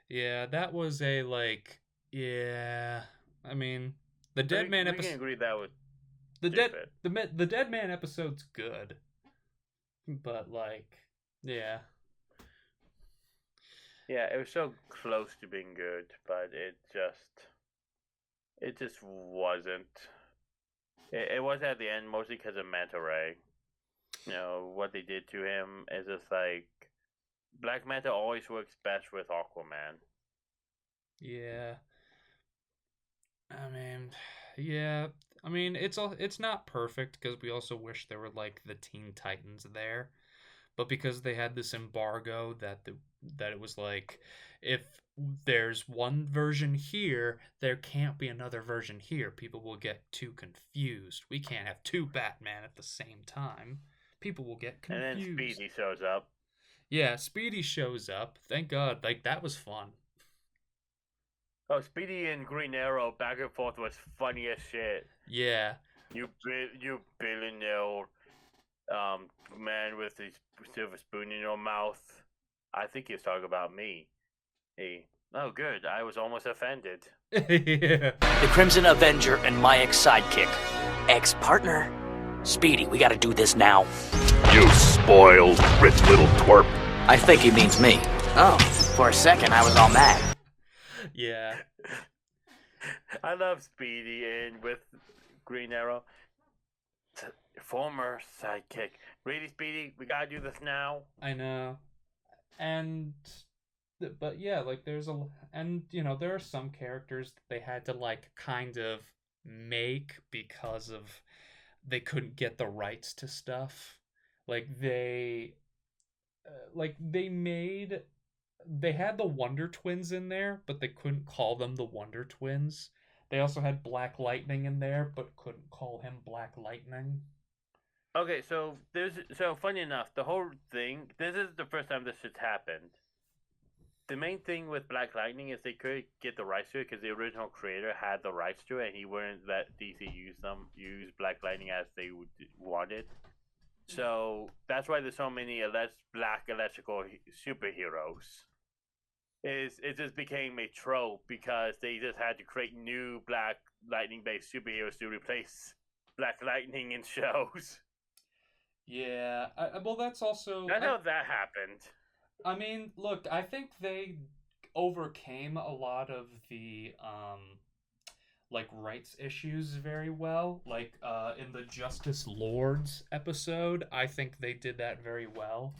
Speaker 1: Yeah, that was a like, yeah. I mean, the Dead Man episode.
Speaker 2: We can agree that was
Speaker 1: the Dead Man episode's good, but like, yeah.
Speaker 2: Yeah, it was so close to being good, but it just wasn't. It was at the end mostly because of Manta Ray. You know what they did to him is just like Black Manta always works best with Aquaman.
Speaker 1: Yeah. I mean, yeah. I mean, it's not perfect because we also wish there were like the Teen Titans there, but because they had this embargo that it was like, if there's one version here, there can't be another version here. People will get too confused. We can't have two Batman at the same time. People will get confused.
Speaker 2: And then Speedy shows up.
Speaker 1: Yeah, Speedy shows up. Thank God. Like, that was fun.
Speaker 2: Oh, Speedy and Green Arrow back and forth was funny as shit.
Speaker 1: Yeah.
Speaker 2: You billionaire man with a silver spoon in your mouth. I think he was talking about me. Oh, good. I was almost offended.
Speaker 1: Yeah.
Speaker 8: The Crimson Avenger and my ex-sidekick. Ex-partner? Speedy, we gotta do this now.
Speaker 7: You spoiled, rich little twerp.
Speaker 8: I think he means me. Oh, for a second I was all mad.
Speaker 1: Yeah.
Speaker 2: I love Speedy and with Green Arrow. Former sidekick. Really, Speedy? We gotta do this now.
Speaker 1: I know. And but yeah, like there's there are some characters that they had to like kind of make because of they couldn't get the rights to stuff. Like they had the Wonder Twins in there, but they couldn't call them the Wonder Twins. They also had Black Lightning in there, but couldn't call him Black Lightning.
Speaker 2: Okay, so funny enough, the whole thing. This is the first time this has happened. The main thing with Black Lightning is they couldn't get the rights to it because the original creator had the rights to it, and he wouldn't let DC use Black Lightning as they wanted. So that's why there's so many black electrical superheroes. It just became a trope because they just had to create new Black Lightning based superheroes to replace Black Lightning in shows.
Speaker 1: Yeah, well, that's also.
Speaker 2: I know that happened.
Speaker 1: I mean, look, I think they overcame a lot of the rights issues very well. Like in the Justice Lords episode, I think they did that very well.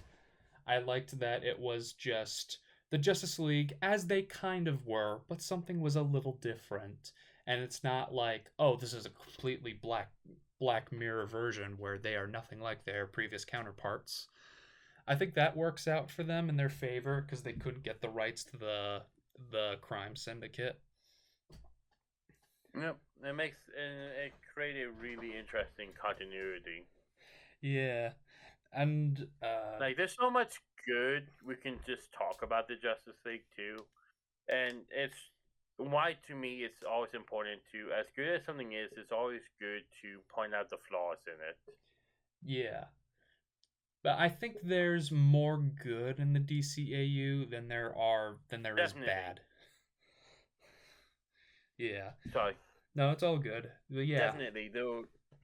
Speaker 1: I liked that it was just the Justice League as they kind of were, but something was a little different. And it's not like, oh, this is a completely Black Mirror version where they are nothing like their previous counterparts. I think that works out for them in their favor because they couldn't get the rights to the crime syndicate.
Speaker 2: Yep, it created a really interesting continuity.
Speaker 1: Yeah, and
Speaker 2: like there's so much good we can just talk about the Justice League too, and it's why to me it's always important to, as good as something is, it's always good to point out the flaws in it.
Speaker 1: Yeah. But I think there's more good in the DCAU than there is bad. Yeah.
Speaker 2: Sorry.
Speaker 1: No, it's all good. But yeah.
Speaker 2: Definitely.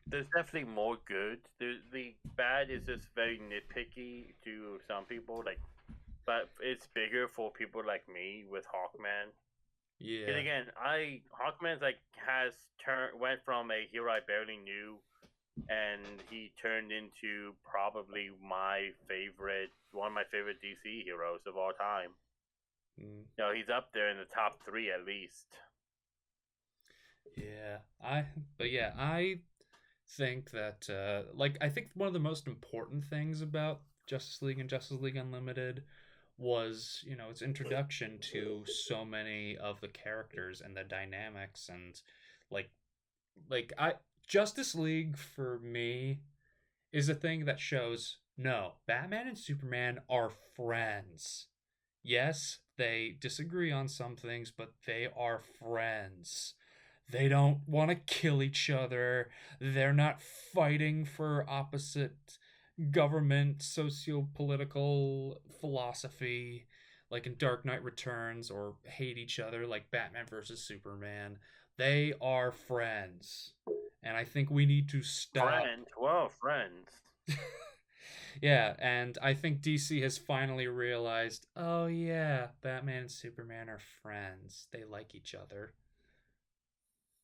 Speaker 2: There's definitely more good. The bad is just very nitpicky to some people, but it's bigger for people like me with Hawkman.
Speaker 1: Yeah.
Speaker 2: And again, Hawkman's went from a hero I barely knew, and he turned into probably one of my favorite DC heroes of all time. He's up there in the top 3 at least.
Speaker 1: Yeah, I think that I think one of the most important things about Justice League and Justice League Unlimited was, its introduction to so many of the characters and the dynamics, and Justice League for me is a thing that shows, no, Batman and Superman are friends. Yes, they disagree on some things, but they are friends. They don't want to kill each other. They're not fighting for opposite government, socio-political philosophy like in Dark Knight Returns, or hate each other like Batman versus Superman. They are friends. And I think we need to stop.
Speaker 2: Friends.
Speaker 1: Yeah, and I think DC has finally realized, oh yeah, Batman and Superman are friends. They like each other.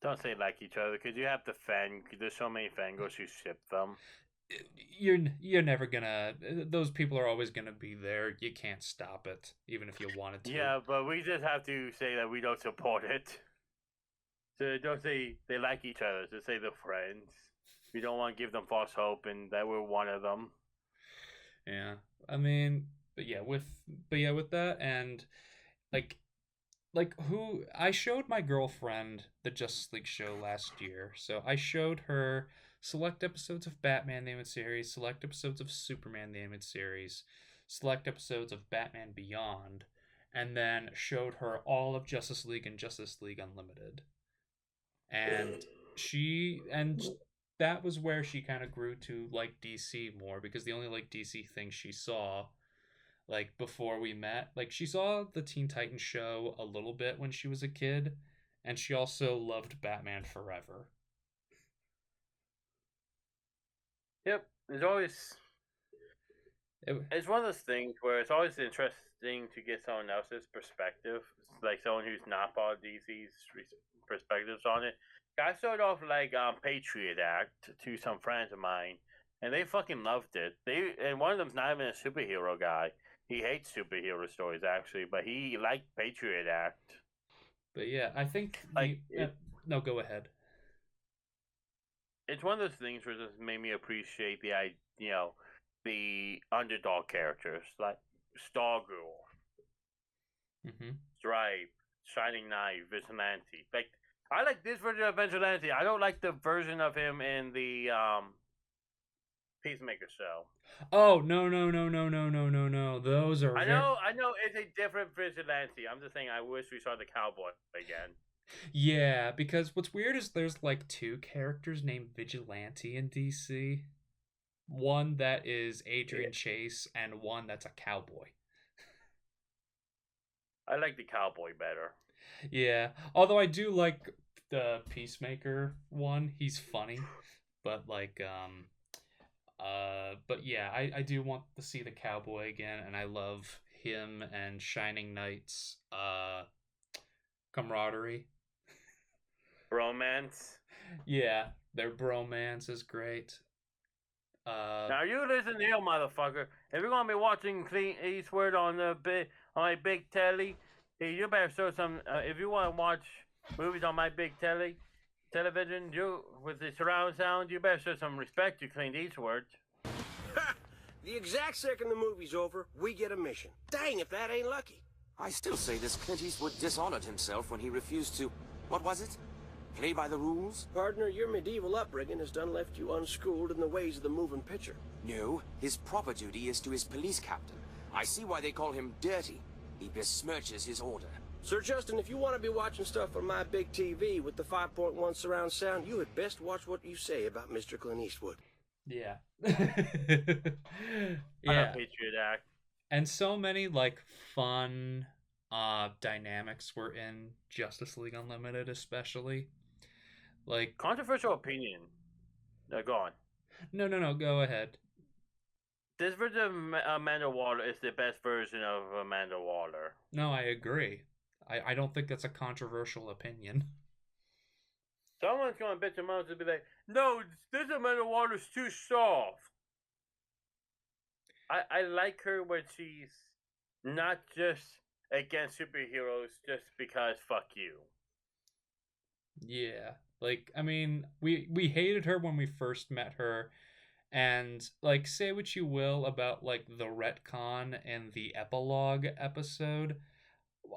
Speaker 2: Don't say like each other, because you have there's so many fangos who ship them.
Speaker 1: You're never gonna. Those people are always gonna be there. You can't stop it, even if you wanted to.
Speaker 2: Yeah, but we just have to say that we don't support it. So don't say they like each other. Just say they're friends. We don't want to give them false hope and that we're one of them.
Speaker 1: Yeah, I mean, but yeah, with that, and who I showed my girlfriend the Justice League show last year. So I showed her select episodes of Batman the Animated Series, select episodes of Superman the Animated Series, select episodes of Batman Beyond, and then showed her all of Justice League and Justice League Unlimited. And that was where she kind of grew to like DC more, because the only DC thing she saw like before we met. Like she saw the Teen Titans show a little bit when she was a kid, and she also loved Batman Forever.
Speaker 2: Yep, it's always it's one of those things where it's always interesting to get someone else's perspective, like someone who's not part of DC's perspectives on it. I started off like Patriot Act to some friends of mine, and they fucking loved it. And one of them's not even a superhero guy. He hates superhero stories actually, but he liked Patriot Act.
Speaker 1: But yeah, I think no, go ahead.
Speaker 2: It's one of those things where it just made me appreciate the underdog characters like Stargirl, Stripe, Shining Knight, Vigilante. Like I like this version of Vigilante. I don't like the version of him in the Peacemaker show.
Speaker 1: Oh no. Those are
Speaker 2: I know it's a different Vigilante. I'm just saying I wish we saw the cowboy again.
Speaker 1: Yeah, because what's weird is there's like two characters named Vigilante in DC. One that is Adrian Chase and one that's a cowboy.
Speaker 2: I like the cowboy better.
Speaker 1: Yeah, although I do like the Peacemaker one. He's funny, but like but yeah, I do want to see the cowboy again, and I love him and Shining Knight's camaraderie.
Speaker 2: Bromance.
Speaker 1: Yeah, their bromance is great.
Speaker 2: Now you listen here, motherfucker. If you're gonna be watching Clint Eastwood on my big telly, you better show some. If you want to watch movies on my big television, with the surround sound, you better show some respect to Clint Eastwood.
Speaker 9: The exact second the movie's over, we get a mission. Dang, if that ain't lucky.
Speaker 10: I still say this Clint Eastwood dishonored himself when he refused to, what was it? Play by the rules?
Speaker 9: Partner, your medieval upbringing has done left you unschooled in the ways of the moving picture.
Speaker 10: No, his proper duty is to his police captain. I see why they call him dirty. He besmirches his order.
Speaker 9: Sir Justin, if you want to be watching stuff on my big TV with the 5.1 surround sound, you had best watch what you say about Mr. Clint Eastwood.
Speaker 1: Yeah.
Speaker 2: Yeah. Patriot Act.
Speaker 1: And so many like fun dynamics were in Justice League Unlimited, especially. Like
Speaker 2: controversial opinion. No, go on.
Speaker 1: No, go ahead.
Speaker 2: This version of Amanda Waller is the best version of Amanda Waller.
Speaker 1: No, I agree. I don't think that's a controversial opinion.
Speaker 2: Someone's going to bitch them out and be like, no, this Amanda Waller's too soft. I like her when she's not just against superheroes just because fuck you.
Speaker 1: Yeah. Like, I mean, we hated her when we first met her, and like, say what you will about like the retcon and the epilogue episode.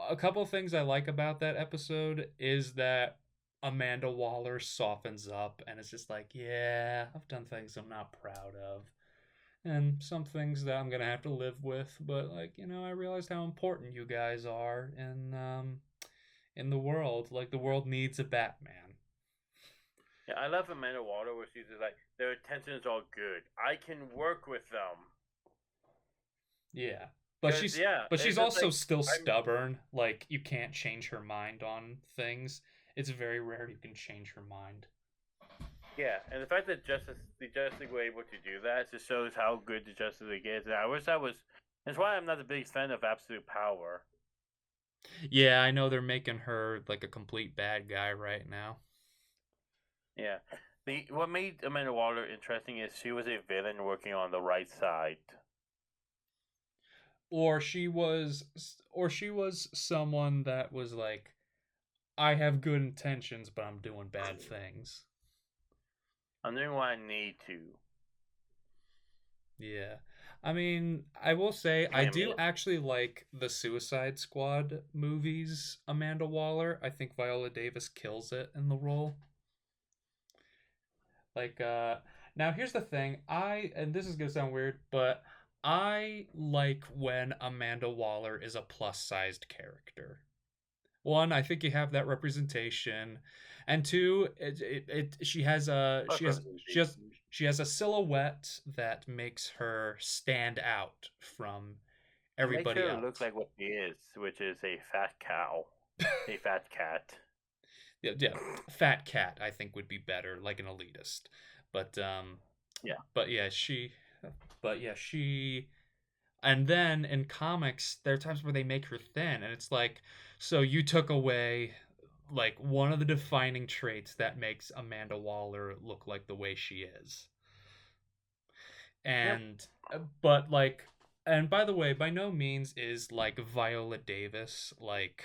Speaker 1: A couple things I like about that episode is that Amanda Waller softens up and it's just like, yeah, I've done things I'm not proud of, and some things that I'm gonna have to live with, but like, you know, I realized how important you guys are in the world. Like, the world needs a Batman.
Speaker 2: Yeah, I love Amanda Waller where she's just like, their intentions are good. I can work with them.
Speaker 1: Yeah. But she's also like, still stubborn. Like, you can't change her mind on things. It's very rare you can change her mind.
Speaker 2: Yeah, and the fact that the Justice League were able to do that just shows how good the Justice League is. And I wish that was. That's why I'm not the biggest fan of Absolute Power.
Speaker 1: Yeah, I know they're making her like a complete bad guy right now.
Speaker 2: Yeah. What made Amanda Waller interesting is she was a villain working on the right side.
Speaker 1: Or she was someone that was like, I have good intentions, but I'm doing bad things.
Speaker 2: I'm doing what I need to.
Speaker 1: Yeah. I mean, I will say, I do actually like the Suicide Squad movies, Amanda Waller. I think Viola Davis kills it in the role. Like, now here's the thing. And this is going to sound weird, but I like when Amanda Waller is a plus-sized character. One, I think you have that representation, and two, she has a silhouette that makes her stand out from
Speaker 2: It makes
Speaker 1: everybody
Speaker 2: her look
Speaker 1: else.
Speaker 2: like what she is, which is a fat cow, a fat cat.
Speaker 1: Yeah, yeah, fat cat I think would be better, like an elitist. But
Speaker 2: Yeah.
Speaker 1: but yeah, she and then in comics there are times where they make her thin and it's like, so you took away like one of the defining traits that makes Amanda Waller look like the way she is.
Speaker 2: Yep.
Speaker 1: And but like, and by the way, by no means is like Viola Davis like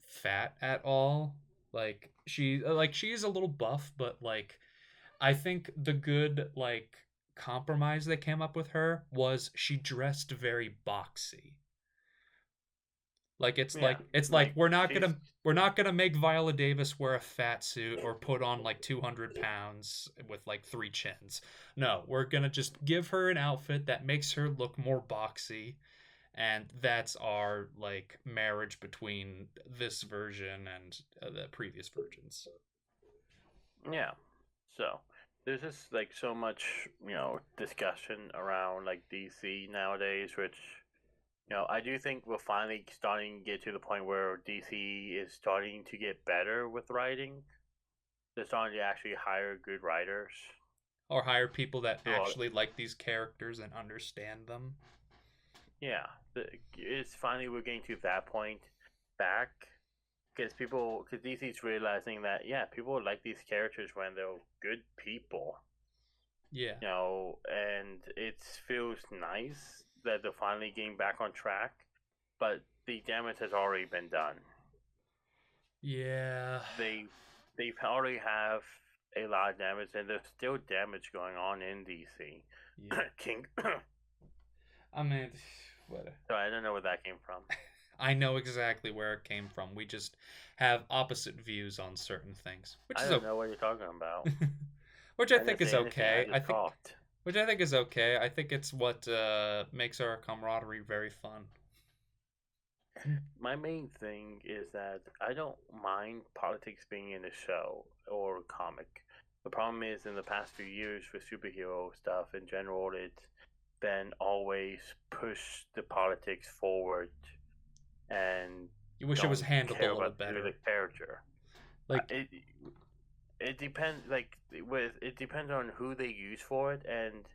Speaker 1: fat at all. Like she is a little buff, but like I think the good like compromise they came up with her was she dressed very boxy. Like
Speaker 2: Yeah.
Speaker 1: it's like
Speaker 2: Like she's
Speaker 1: we're not gonna make Viola Davis wear a fat suit or put on like 200 pounds with like three chins. No, we're gonna just give her an outfit that makes her look more boxy, and that's our like marriage between this version and the previous versions.
Speaker 2: yeah. So there's just like so much, discussion around like DC nowadays, which I do think we're finally starting to get to the point where DC is starting to get better with writing. They're starting to actually hire good writers.
Speaker 1: Or hire people that
Speaker 2: Well,
Speaker 1: actually like these characters and understand them.
Speaker 2: yeah, it's finally we're getting to that point back because DC's realizing that people like these characters when they're good people.
Speaker 1: Yeah.
Speaker 2: And it feels nice that they're finally getting back on track, but the damage has already been done.
Speaker 1: Yeah.
Speaker 2: They already have a lot of damage, and there's still damage going on in DC.
Speaker 1: Yeah.
Speaker 2: King.
Speaker 1: I mean, what?
Speaker 2: So I don't know where that came from.
Speaker 1: I know exactly where it came from. We just have opposite views on certain things, which
Speaker 2: I
Speaker 1: is
Speaker 2: don't know what you're talking about.
Speaker 1: which I think is okay.
Speaker 2: I think.
Speaker 1: Which I think is okay. I think it's what makes our camaraderie very fun.
Speaker 2: My main thing is that I don't mind politics being in a show or a comic. The problem is, in the past few years with superhero stuff in general, it's been always push the politics forward, and
Speaker 1: you wish it was handled a little better.
Speaker 2: The character,
Speaker 1: like
Speaker 2: it depends. Like it depends on who they use for it and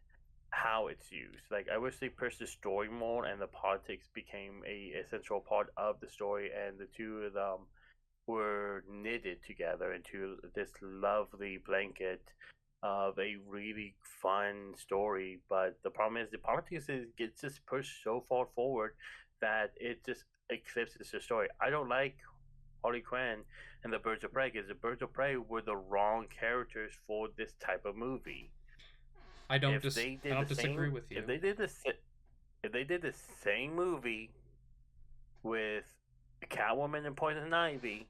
Speaker 2: how it's used. Like I wish they pushed the story more and the politics became a essential part of the story, and the two of them were knitted together into this lovely blanket of a really fun story. But the problem is the politics gets just pushed so far forward that it just eclipses the story. I don't like Harley Quinn and the Birds of Prey because the Birds of Prey were the wrong characters for this type of movie.
Speaker 1: I don't disagree with you.
Speaker 2: If they did the same movie with Catwoman and Poison Ivy,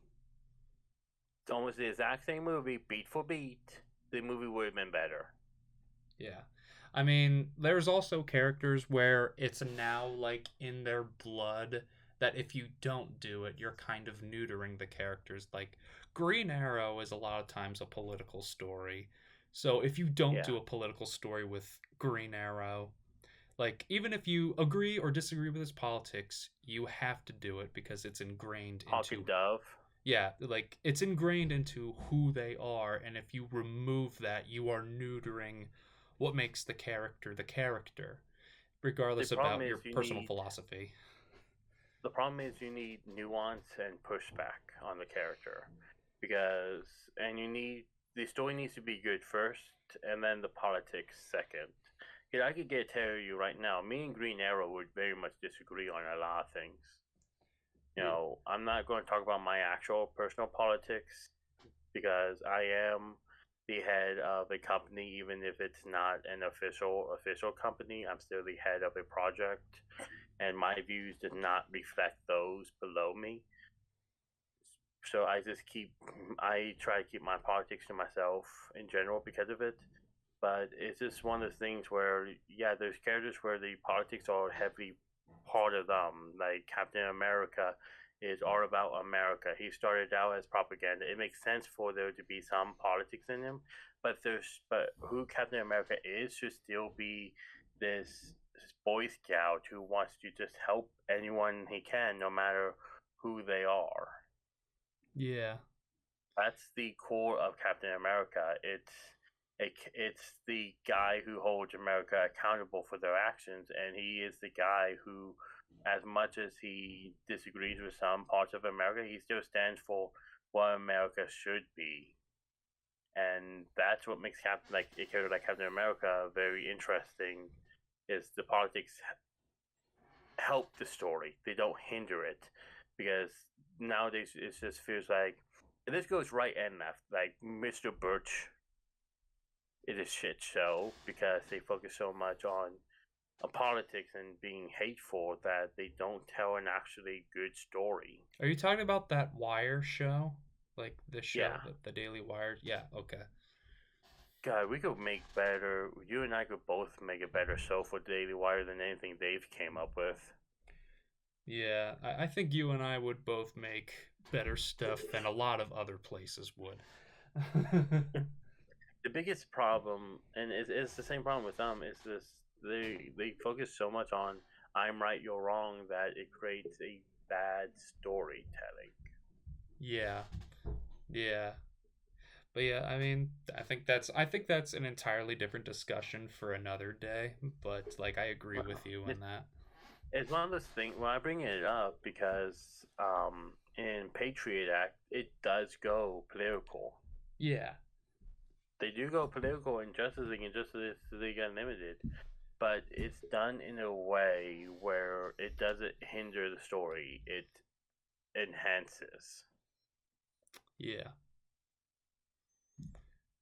Speaker 2: it's almost the exact same movie, beat for beat, the movie would have been better.
Speaker 1: Yeah. I mean, there's also characters where it's now like in their blood that if you don't do it, you're kind of neutering the characters. Like Green Arrow is a lot of times a political story. So if you don't do a political story with Green Arrow, like even if you agree or disagree with his politics, you have to do it because it's ingrained
Speaker 2: Hawk and Dove.
Speaker 1: Yeah, like it's ingrained into who they are, and if you remove that, you are neutering what makes the character, regardless about your personal philosophy.
Speaker 2: The problem is you need nuance and pushback on the character because the story needs to be good first, and then the politics second. I could tell you right now, me and Green Arrow would very much disagree on a lot of things. I'm not going to talk about my actual personal politics because I am the head of a company, even if it's not an official company. I'm still the head of a project, and my views do not reflect those below me. So I try to keep my politics to myself in general because of it. But it's just one of those things where, there's characters where the politics are heavily part of them. Like Captain America is all about America. He started out as propaganda. It makes sense for there to be some politics in him, but who Captain America is should still be this Boy Scout who wants to just help anyone he can, no matter who they are.
Speaker 1: Yeah.
Speaker 2: That's the core of Captain America. It's the guy who holds America accountable for their actions, and he is the guy who, as much as he disagrees with some parts of America, he still stands for what America should be. And that's what makes a character like Captain America very interesting. Is the politics help the story? They don't hinder it, because nowadays it just feels like, and this goes right and left. Like Mr. Birch is a shit show because they focus so much on politics and being hateful that they don't tell an actually good story.
Speaker 1: Are you talking about that Wire show? Like the show,
Speaker 2: Yeah.
Speaker 1: the Daily Wire? Yeah, okay.
Speaker 2: God, we could make better. You and I could both make a better show for Daily Wire than anything Dave came up with.
Speaker 1: Yeah, I think you and I would both make better stuff than a lot of other places would.
Speaker 2: The biggest problem, and it's the same problem with them, is this: they focus so much on "I'm right, you're wrong" that it creates a bad storytelling.
Speaker 1: Yeah. Yeah. But yeah, I mean, I think that's an entirely different discussion for another day, but like I agree with you on that.
Speaker 2: It's one of those things. Well, I bring it up because in Patriot Act it does go political.
Speaker 1: Yeah.
Speaker 2: They do go political in Justice League and Justice League Unlimited, but it's done in a way where it doesn't hinder the story. It enhances.
Speaker 1: Yeah.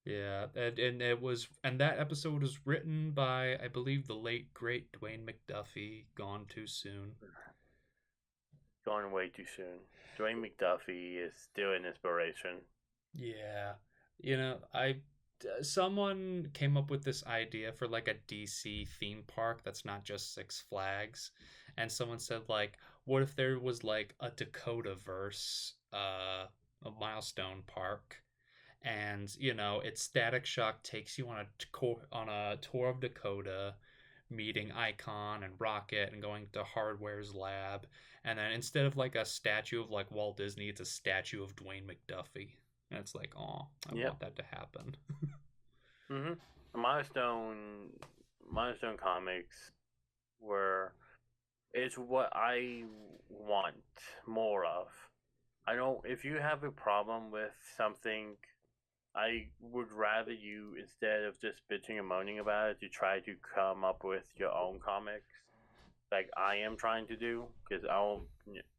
Speaker 1: Yeah, and that episode was written by, I believe, the late great Dwayne McDuffie, gone too soon.
Speaker 2: Gone way too soon. Dwayne McDuffie is still an inspiration.
Speaker 1: Yeah. Someone came up with this idea for like a DC theme park that's not just Six Flags, and someone said like, what if there was like a Dakota verse, a Milestone Park, and it's Static Shock takes you on a tour of Dakota, meeting Icon and Rocket and going to Hardware's lab, and then instead of like a statue of like Walt Disney, it's a statue of Dwayne McDuffie. And it's like, oh, I want that to happen.
Speaker 2: Milestone comics it's what I want more of. If you have a problem with something, I would rather you, instead of just bitching and moaning about it, you try to come up with your own comics, like I am trying to do, because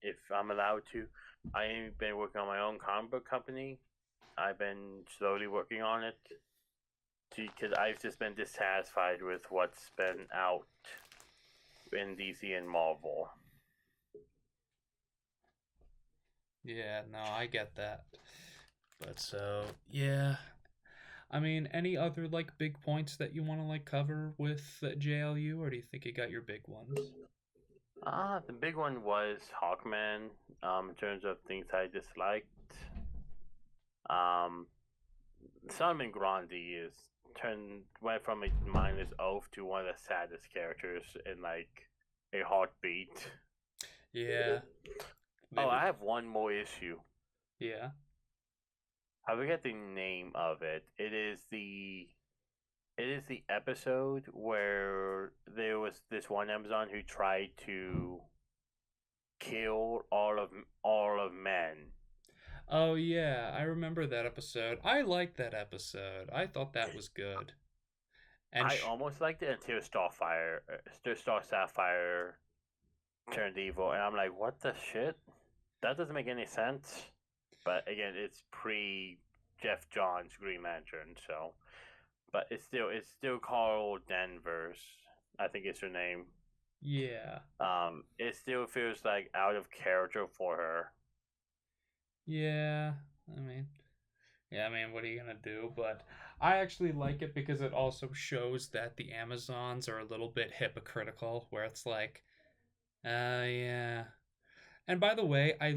Speaker 2: if I'm allowed to. I have been working on my own comic book company. I've been slowly working on it because I've just been dissatisfied with what's been out in DC and Marvel.
Speaker 1: Yeah, no, I get that. But so, yeah. I mean, any other like big points that you want to like cover with JLU, or do you think you got your big ones?
Speaker 2: The big one was Hawkman, in terms of things I disliked. Solomon Grundy went from a mindless oaf to one of the saddest characters in like a heartbeat.
Speaker 1: Yeah.
Speaker 2: Oh, I have one more issue.
Speaker 1: Yeah.
Speaker 2: I forget the name of it. It is the episode where there was this one Amazon who tried to kill all of men.
Speaker 1: Oh yeah, I remember that episode. I liked that episode. I thought that was good. And
Speaker 2: I almost liked it until Star Sapphire turned evil, and I'm like, what the shit? That doesn't make any sense. But again, it's pre Jeff Johns Green Lantern, so. But it's still Carl Danvers, I think is her name.
Speaker 1: Yeah.
Speaker 2: It still feels like out of character for her.
Speaker 1: Yeah, I mean, what are you gonna do? But I actually like it because it also shows that the Amazons are a little bit hypocritical, where it's like, yeah. And by the way, I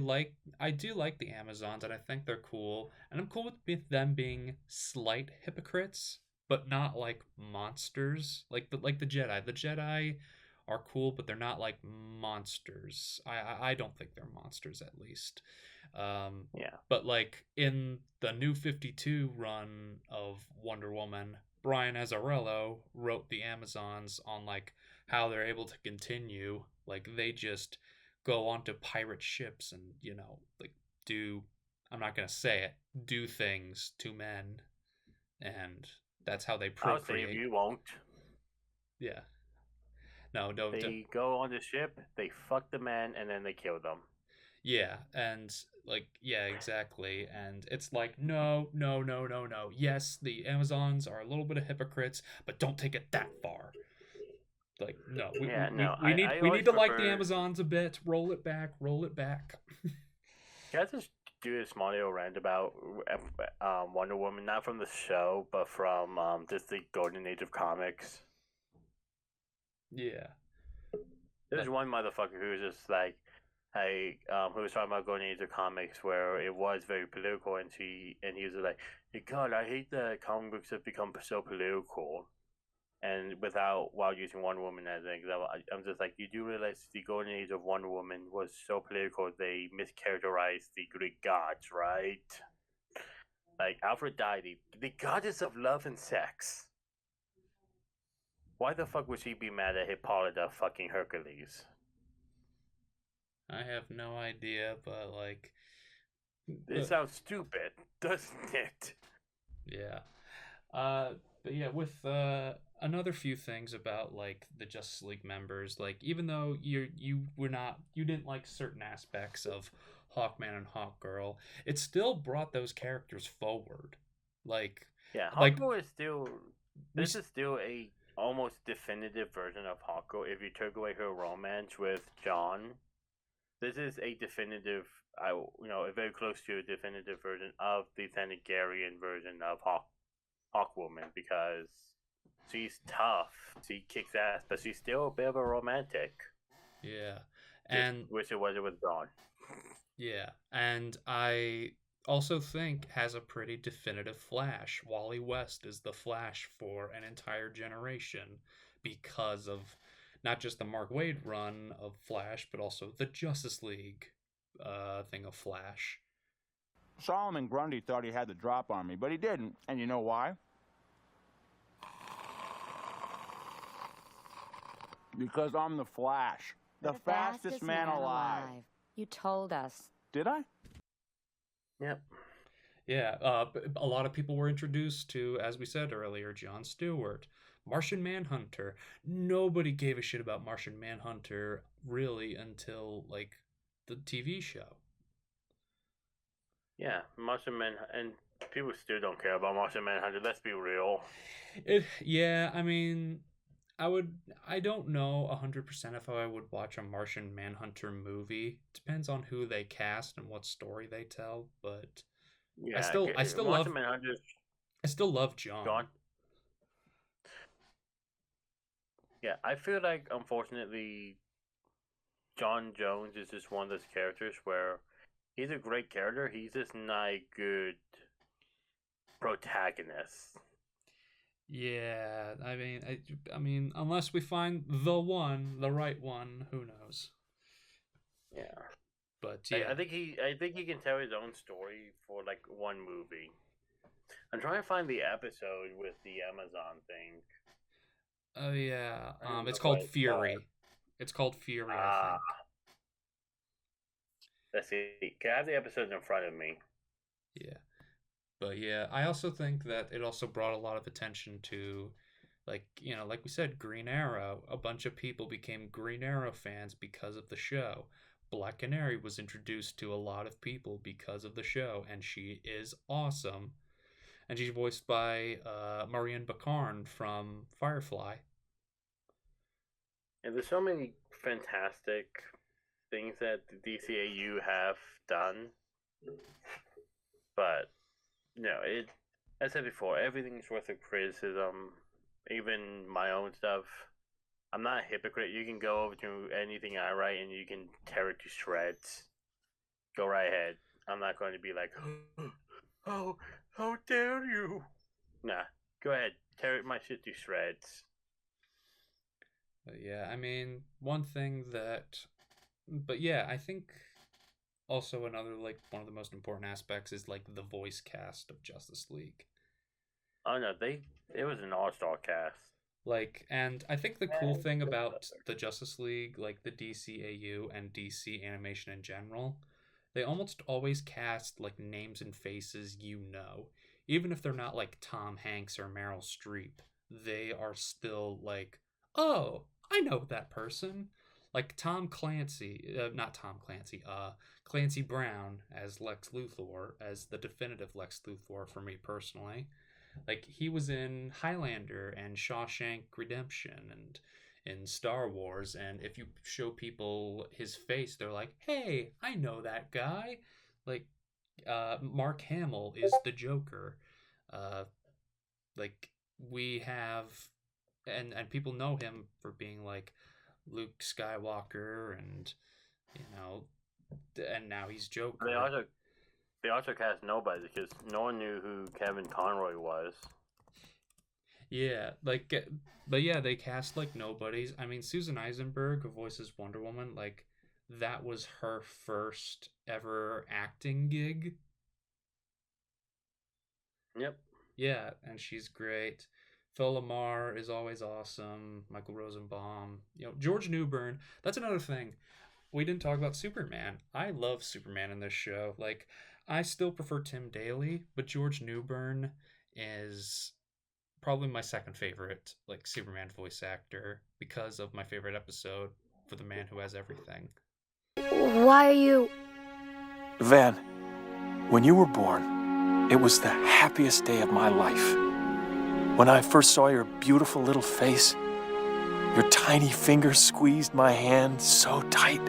Speaker 1: do like the Amazons, and I think they're cool, and I'm cool with them being slight hypocrites, but not like monsters, like the Jedi. The Jedi are cool, but they're not like monsters. I don't think they're monsters, at least.
Speaker 2: Yeah.
Speaker 1: But like in the New 52 run of Wonder Woman, Brian Azzarello wrote the Amazons on like how they're able to continue. Like they just go onto pirate ships and, you know, like do, I'm not gonna say it, do things to men, and that's how they
Speaker 2: I'll say if
Speaker 1: procreate.
Speaker 2: you won't.
Speaker 1: Yeah. No, don't.
Speaker 2: They go on the ship, they fuck the men, and then they kill them.
Speaker 1: Yeah, and like, yeah, exactly. And it's like, no, no, no, no, no. Yes, the Amazons are a little bit of hypocrites, but don't take it that far. Like, no, we need
Speaker 2: I
Speaker 1: we
Speaker 2: always
Speaker 1: need to like the
Speaker 2: prefer-
Speaker 1: Amazons a bit. Roll it back, roll it back.
Speaker 2: Can I just do a small little rant about Wonder Woman, not from the show, but from just the golden age of comics?
Speaker 1: Yeah.
Speaker 2: There's one motherfucker who was just like, hey, who was talking about golden age of comics where it was very political, and he was like, God, I hate that comic books have become so political. And while using Wonder Woman as an example, I'm just like, you do realize the golden age of Wonder Woman was so political they mischaracterized the Greek gods, right? Like Aphrodite, the goddess of love and sex. Why the fuck would she be mad at Hippolyta fucking Hercules?
Speaker 1: I have no idea, but like,
Speaker 2: It sounds stupid, doesn't it?
Speaker 1: yeah. But yeah, with another few things about like the Justice League members, like even though you didn't like certain aspects of Hawkman and Hawkgirl, it still brought those characters forward. Like,
Speaker 2: yeah,
Speaker 1: like
Speaker 2: Hawkgirl is still this is still a almost definitive version of Hawkgirl. If you took away her romance with John, this is a definitive, a very close to a definitive version of the Thanagarian version of Hawkwoman, because she's tough, she kicks ass, but she's still a bit of a romantic.
Speaker 1: Yeah,
Speaker 2: and wish it wasn't with Dawn.
Speaker 1: Yeah, and I also think has a pretty definitive Flash. Wally West is the Flash for an entire generation because of not just the Mark Waid run of Flash, but also the Justice League thing of Flash.
Speaker 11: Solomon Grundy thought he had the drop on me, but he didn't. And you know why? Because I'm the Flash. The fastest man alive.
Speaker 12: You told us.
Speaker 11: Did I?
Speaker 2: Yep.
Speaker 1: Yeah, a lot of people were introduced to, as we said earlier, Jon Stewart, Martian Manhunter. Nobody gave a shit about Martian Manhunter, really, until, like, the TV show.
Speaker 2: Yeah, Martian Manhunter, and people still don't care about Martian Manhunter, let's be real.
Speaker 1: Yeah, I mean, I don't know 100% if I would watch a Martian Manhunter movie. Depends on who they cast and what story they tell, but
Speaker 2: yeah,
Speaker 1: I still love
Speaker 2: Manhunter.
Speaker 1: I still love John.
Speaker 2: Yeah, I feel like unfortunately John Jones is just one of those characters where he's a great character, he's just not a good protagonist.
Speaker 1: Yeah, I mean, unless we find the right one, who knows?
Speaker 2: Yeah,
Speaker 1: but yeah,
Speaker 2: I think he can tell his own story for like one movie. I'm trying to find the episode with the Amazon thing.
Speaker 1: Oh yeah, it's called Fury. It's called Fury, I think.
Speaker 2: Let's see. Can I have the episode in front of me?
Speaker 1: Yeah. But yeah, I also think that it also brought a lot of attention to, like, you know, like we said, Green Arrow. A bunch of people became Green Arrow fans because of the show. Black Canary was introduced to a lot of people because of the show, and she is awesome. And she's voiced by Marianne Baccarin from Firefly.
Speaker 2: And there's so many fantastic things that the DCAU have done, but no, as I said before, everything's worth a criticism. Even my own stuff. I'm not a hypocrite. You can go over to anything I write and you can tear it to shreds. Go right ahead. I'm not going to be like, oh, how dare you? Nah, go ahead. Tear my shit to shreds.
Speaker 1: But yeah, I mean, one thing that, but yeah, I think also another like one of the most important aspects is like the voice cast of Justice League.
Speaker 2: Oh no, it was an all-star cast.
Speaker 1: Like, and I think the cool thing about the Justice League, like the DCAU and DC animation in general, they almost always cast like names and faces you know. Even if they're not like Tom Hanks or Meryl Streep, they are still like, oh, I know that person. Like Tom Clancy, not Tom Clancy, Clancy Brown as Lex Luthor, as the definitive Lex Luthor for me personally. Like he was in Highlander and Shawshank Redemption and in Star Wars, and if you show people his face, they're like, "Hey, I know that guy." Like Mark Hamill is the Joker. Uh, like we have, and people know him for being like Luke Skywalker, and you know, and now he's Joker.
Speaker 2: They also cast nobody because no one knew who Kevin Conroy was.
Speaker 1: Yeah, like, but yeah, they cast like nobodies. I mean, Susan Eisenberg, who voices Wonder Woman, like that was her first ever acting gig.
Speaker 2: Yep.
Speaker 1: Yeah, and she's great. Phil Lamar is always awesome. Michael Rosenbaum, George Newbern. That's another thing. We didn't talk about Superman. I love Superman in this show. Like, I still prefer Tim Daly, but George Newbern is probably my second favorite, like, Superman voice actor because of my favorite episode for The Man Who Has Everything.
Speaker 12: Why are you...
Speaker 13: Van, when you were born, it was the happiest day of my life. When I first saw your beautiful little face, your tiny fingers squeezed my hand so tight,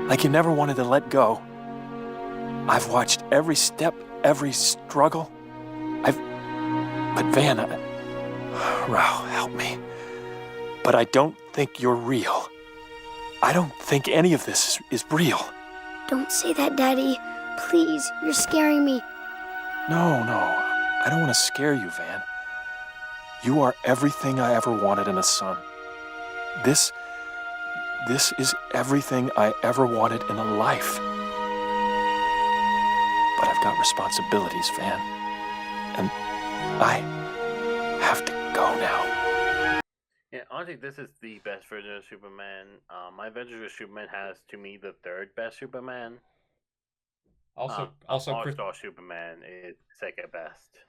Speaker 13: like you never wanted to let go. I've watched every step, every struggle. But Van, Rao, help me. But I don't think you're real. I don't think any of this is real.
Speaker 12: Don't say that, Daddy. Please, you're scaring me.
Speaker 13: No, I don't want to scare you, Van. You are everything I ever wanted in a son. This is everything I ever wanted in a life. But I've got responsibilities, Van. And I have to go now.
Speaker 2: Yeah, honestly, this is the best version of Superman. My Adventures with Superman has, to me, the third best Superman.
Speaker 1: Also,
Speaker 2: All-Star Superman is second best.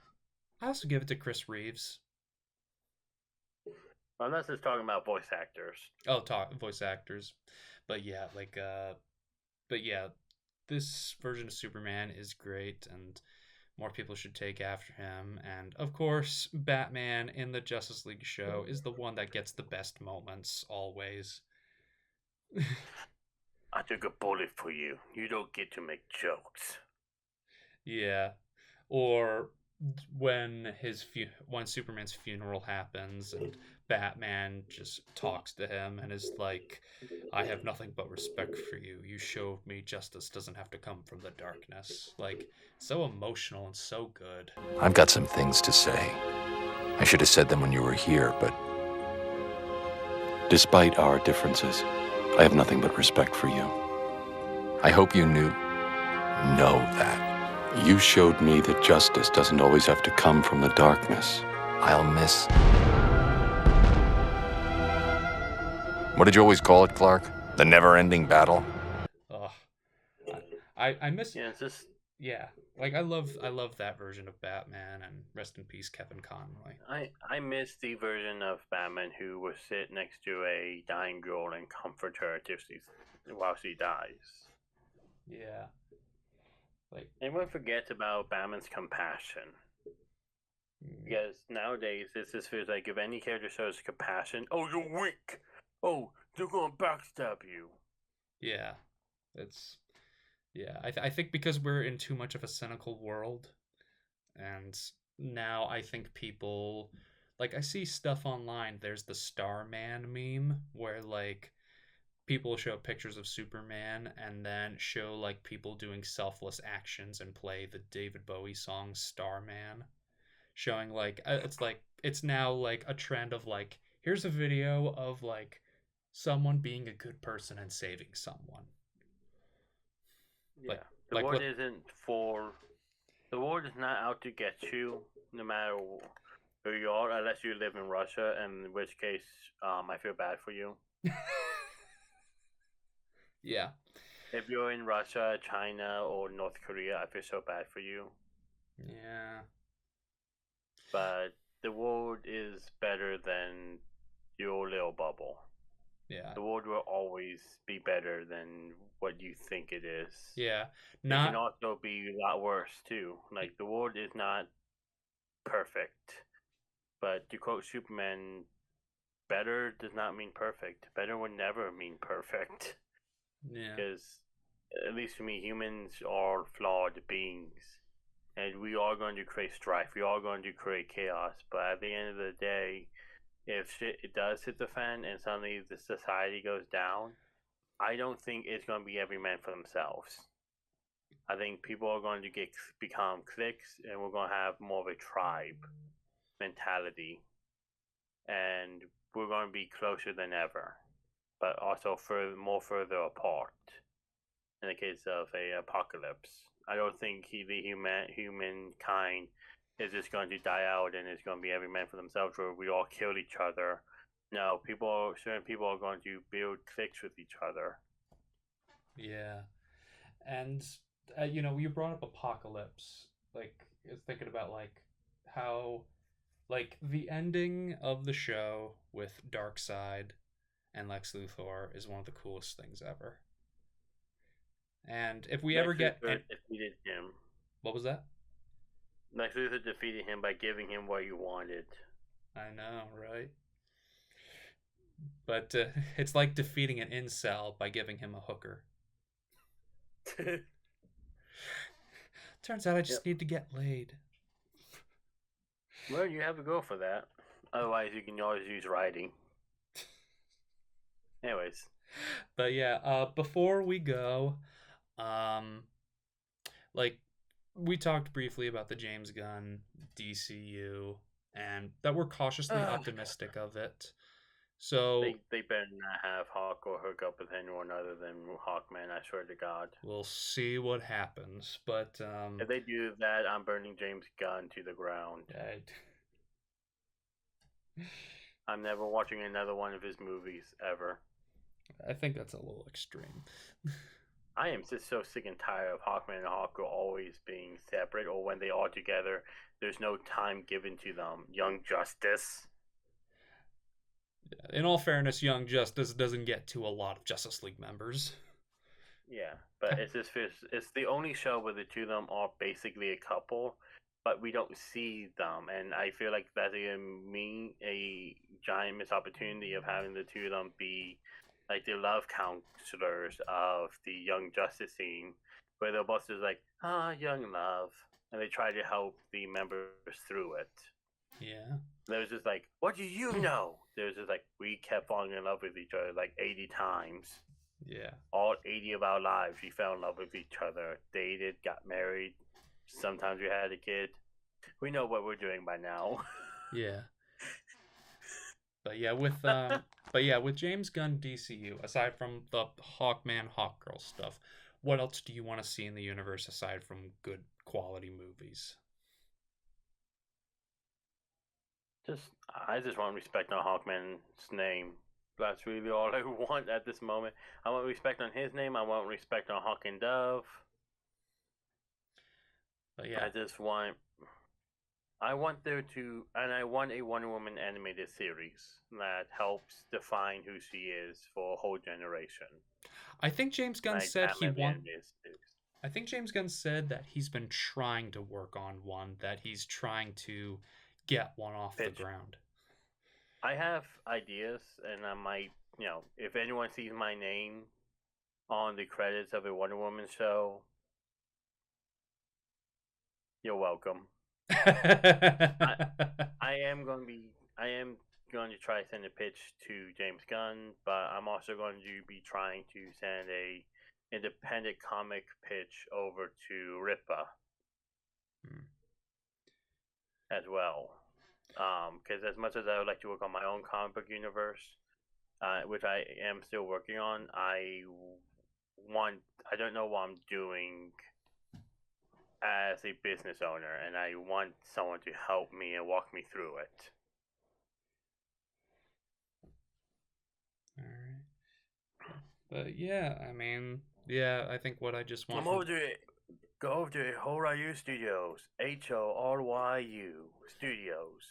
Speaker 1: I also give it to Chris Reeves.
Speaker 2: Unless it's talking about voice actors.
Speaker 1: Oh, voice actors. But yeah, this version of Superman is great, and more people should take after him. And of course, Batman in the Justice League show is the one that gets the best moments always.
Speaker 2: I took a bullet for you. You don't get to make jokes.
Speaker 1: Yeah. Or when when Superman's funeral happens and Batman just talks to him and is like, I have nothing but respect for you. You showed me justice doesn't have to come from the darkness. Like, so emotional and so good.
Speaker 14: I've got some things to say. I should have said them when you were here, but despite our differences, I have nothing but respect for you. I hope you know that. You showed me that justice doesn't always have to come from the darkness. I'll miss... What did you always call it, Clark? The never-ending battle?
Speaker 1: Oh, I miss...
Speaker 2: Yeah, it's just...
Speaker 1: Yeah, like I love that version of Batman, and rest in peace, Kevin Conroy.
Speaker 2: I miss the version of Batman who would sit next to a dying girl and comfort her while she dies.
Speaker 1: Yeah. Like,
Speaker 2: everyone forgets about Batman's compassion. Because nowadays, this just feels like if any character shows compassion, oh, you're weak! Oh, they're gonna backstab you.
Speaker 1: Yeah. I think because we're in too much of a cynical world, and now I think people... Like, I see stuff online, there's the Starman meme, where, like, people show pictures of Superman and then show like people doing selfless actions and play the David Bowie song Starman, showing like it's now like a trend of like here's a video of like someone being a good person and saving someone.
Speaker 2: Yeah.
Speaker 1: Like,
Speaker 2: The
Speaker 1: like
Speaker 2: world
Speaker 1: what?
Speaker 2: isn't for. The world is not out to get you, no matter who you are, unless you live in Russia, in which case, I feel bad for you.
Speaker 1: Yeah.
Speaker 2: If you're in Russia, China, or North Korea, I feel so bad for you.
Speaker 1: Yeah.
Speaker 2: But the world is better than your little bubble.
Speaker 1: Yeah.
Speaker 2: The world will always be better than what you think it is.
Speaker 1: Yeah.
Speaker 2: It can also be a lot worse too. Like, the world is not perfect. But to quote Superman, better does not mean perfect. Better would never mean perfect.
Speaker 1: Yeah.
Speaker 2: Because, at least for me, humans are flawed beings. And we are going to create strife. We are going to create chaos. But at the end of the day, if shit it does hit the fan and suddenly the society goes down, I don't think it's going to be every man for themselves. I think people are going to become cliques, and we're going to have more of a tribe mentality, and we're going to be closer than ever, but also further apart. In the case of a apocalypse, I don't think the humankind is just going to die out and it's going to be every man for themselves, where we all kill each other. No, certain people are going to build cliques with each other.
Speaker 1: Yeah. And you know, you brought up apocalypse. Like, I was thinking about like how like the ending of the show with Darkseid and Lex Luthor is one of the coolest things ever. And if we ever get
Speaker 2: defeated him.
Speaker 1: What was that?
Speaker 2: Lex Luthor defeated him by giving him what he wanted.
Speaker 1: I know, right? But it's like defeating an incel by giving him a hooker. Turns out I just need to get laid.
Speaker 2: Well, you have to go for that. Otherwise, you can always use writing. Anyways.
Speaker 1: But yeah, before we go, like, we talked briefly about the James Gunn DCU, and that we're cautiously optimistic of it. So
Speaker 2: they better not have Hawk or hook up with anyone other than Hawkman, I swear to God.
Speaker 1: We'll see what happens, but
Speaker 2: if they do that, I'm burning James Gunn to the ground. I'm never watching another one of his movies ever.
Speaker 1: I think that's a little extreme.
Speaker 2: I am just so sick and tired of Hawkman and Hawk always being separate, or when they are together, there's no time given to them. Young Justice.
Speaker 1: In all fairness, Young Justice doesn't get to a lot of Justice League members.
Speaker 2: Yeah, but it's the only show where the two of them are basically a couple, but we don't see them, and I feel like that's a giant missed opportunity of having the two of them be like the love counselors of the Young Justice scene, where they're both just like, young love, and they try to help the members through it.
Speaker 1: Yeah.
Speaker 2: There was just like, what do you know? There was just like, we kept falling in love with each other like 80 times.
Speaker 1: Yeah.
Speaker 2: All 80 of our lives, we fell in love with each other, dated, got married. Sometimes we had a kid. We know what we're doing by now.
Speaker 1: Yeah. But yeah, with James Gunn DCU, aside from the Hawkman, Hawkgirl stuff, what else do you want to see in the universe aside from good quality movies?
Speaker 2: I just want respect on Hawkman's name. That's really all I want at this moment. I want respect on his name. I want respect on Hawk and Dove.
Speaker 1: But yeah,
Speaker 2: I want a Wonder Woman animated series that helps define who she is for a whole generation.
Speaker 1: I think James Gunn said
Speaker 2: I
Speaker 1: think James Gunn said that he's been trying to work on one, that he's trying to get one off the ground.
Speaker 2: I have ideas, and I might, if anyone sees my name on the credits of a Wonder Woman show, you're welcome. I am going to try to send a pitch to James Gunn, but I'm also going to be trying to send a independent comic pitch over to Ripa as well. Because as much as I would like to work on my own comic book universe, which I am still working on, I don't know what I'm doing as a business owner, and I want someone to help me and walk me through it.
Speaker 1: Alright. But yeah, I mean, yeah, I think what I just want.
Speaker 2: Go over to Horyu Studios. Horyu Studios.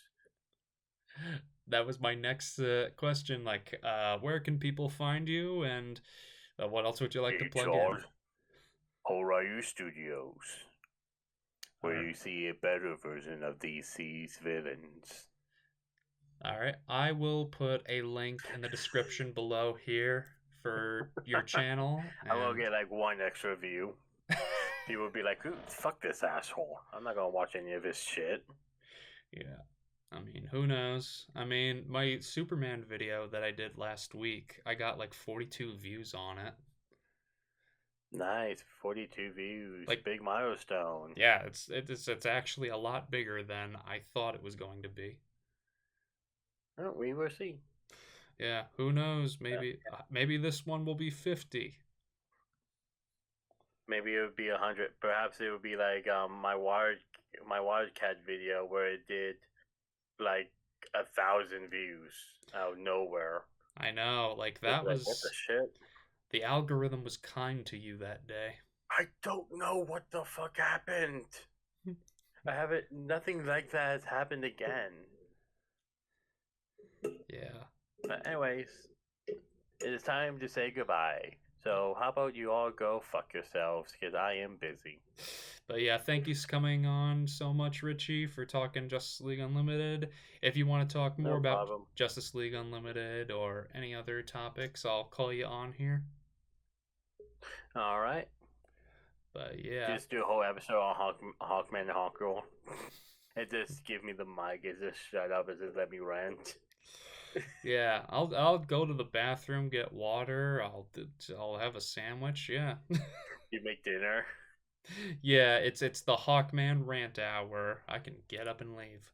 Speaker 1: That was my next question. Like, where can people find you, and what else would you like to plug in?
Speaker 2: Horyu Studios, where you see a better version of DC's villains.
Speaker 1: Alright, I will put a link in the description below here for your channel.
Speaker 2: I will get like one extra view. People would be like, fuck this asshole. I'm not gonna watch any of his shit.
Speaker 1: Yeah. I mean, who knows? I mean, my Superman video that I did last week, I got like 42 views on it.
Speaker 2: Nice, 42 views,
Speaker 1: like
Speaker 2: big milestone.
Speaker 1: Yeah, it's actually a lot bigger than I thought it was going to be.
Speaker 2: Oh, we will see.
Speaker 1: Yeah, who knows? Maybe this one will be 50.
Speaker 2: Maybe it would be 100. Perhaps it would be like my Wildcat video where it did like 1,000 views out of nowhere.
Speaker 1: I know, like that was
Speaker 2: what the shit.
Speaker 1: The algorithm was kind to you that day.
Speaker 2: I don't know what the fuck happened. Nothing like that has happened again.
Speaker 1: Yeah.
Speaker 2: But anyways, it is time to say goodbye. So how about you all go fuck yourselves, because I am busy.
Speaker 1: But yeah, thank you for coming on so much, Richie, for talking Justice League Unlimited. If you want to talk more about Justice League Unlimited or any other topics, I'll call you on here.
Speaker 2: All right.
Speaker 1: But yeah.
Speaker 2: Just do a whole episode on Hawkman and Hawkgirl. And just give me the mic and just shut up and just let me rant.
Speaker 1: Yeah, I'll go to the bathroom, get water. I'll have a sandwich. Yeah.
Speaker 2: You make dinner.
Speaker 1: Yeah, it's the Hawkman rant hour. I can get up and leave.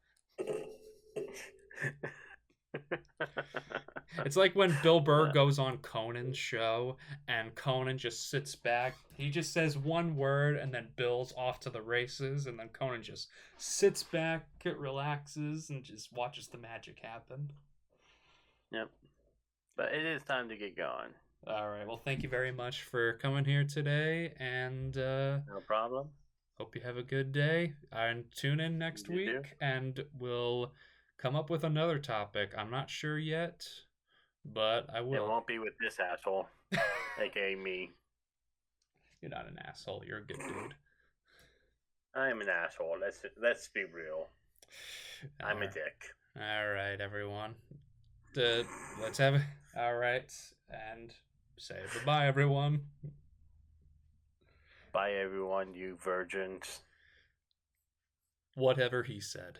Speaker 1: It's like when Bill Burr goes on Conan's show and Conan just sits back. He just says one word and then Bill's off to the races, and then Conan just sits back, relaxes, and just watches the magic happen.
Speaker 2: Yep. But it is time to get going.
Speaker 1: All right. Well, thank you very much for coming here today, and
Speaker 2: no problem.
Speaker 1: Hope you have a good day. And tune in next week, and we'll come up with another topic. I'm not sure yet, but I will.
Speaker 2: It won't be with this asshole, aka me.
Speaker 1: You're not an asshole. You're a good dude.
Speaker 2: I am an asshole. Let's be real. I'm a dick.
Speaker 1: All right, everyone. Let's have it. All right, and say goodbye, everyone.
Speaker 2: Bye, everyone, you virgins.
Speaker 1: Whatever he said.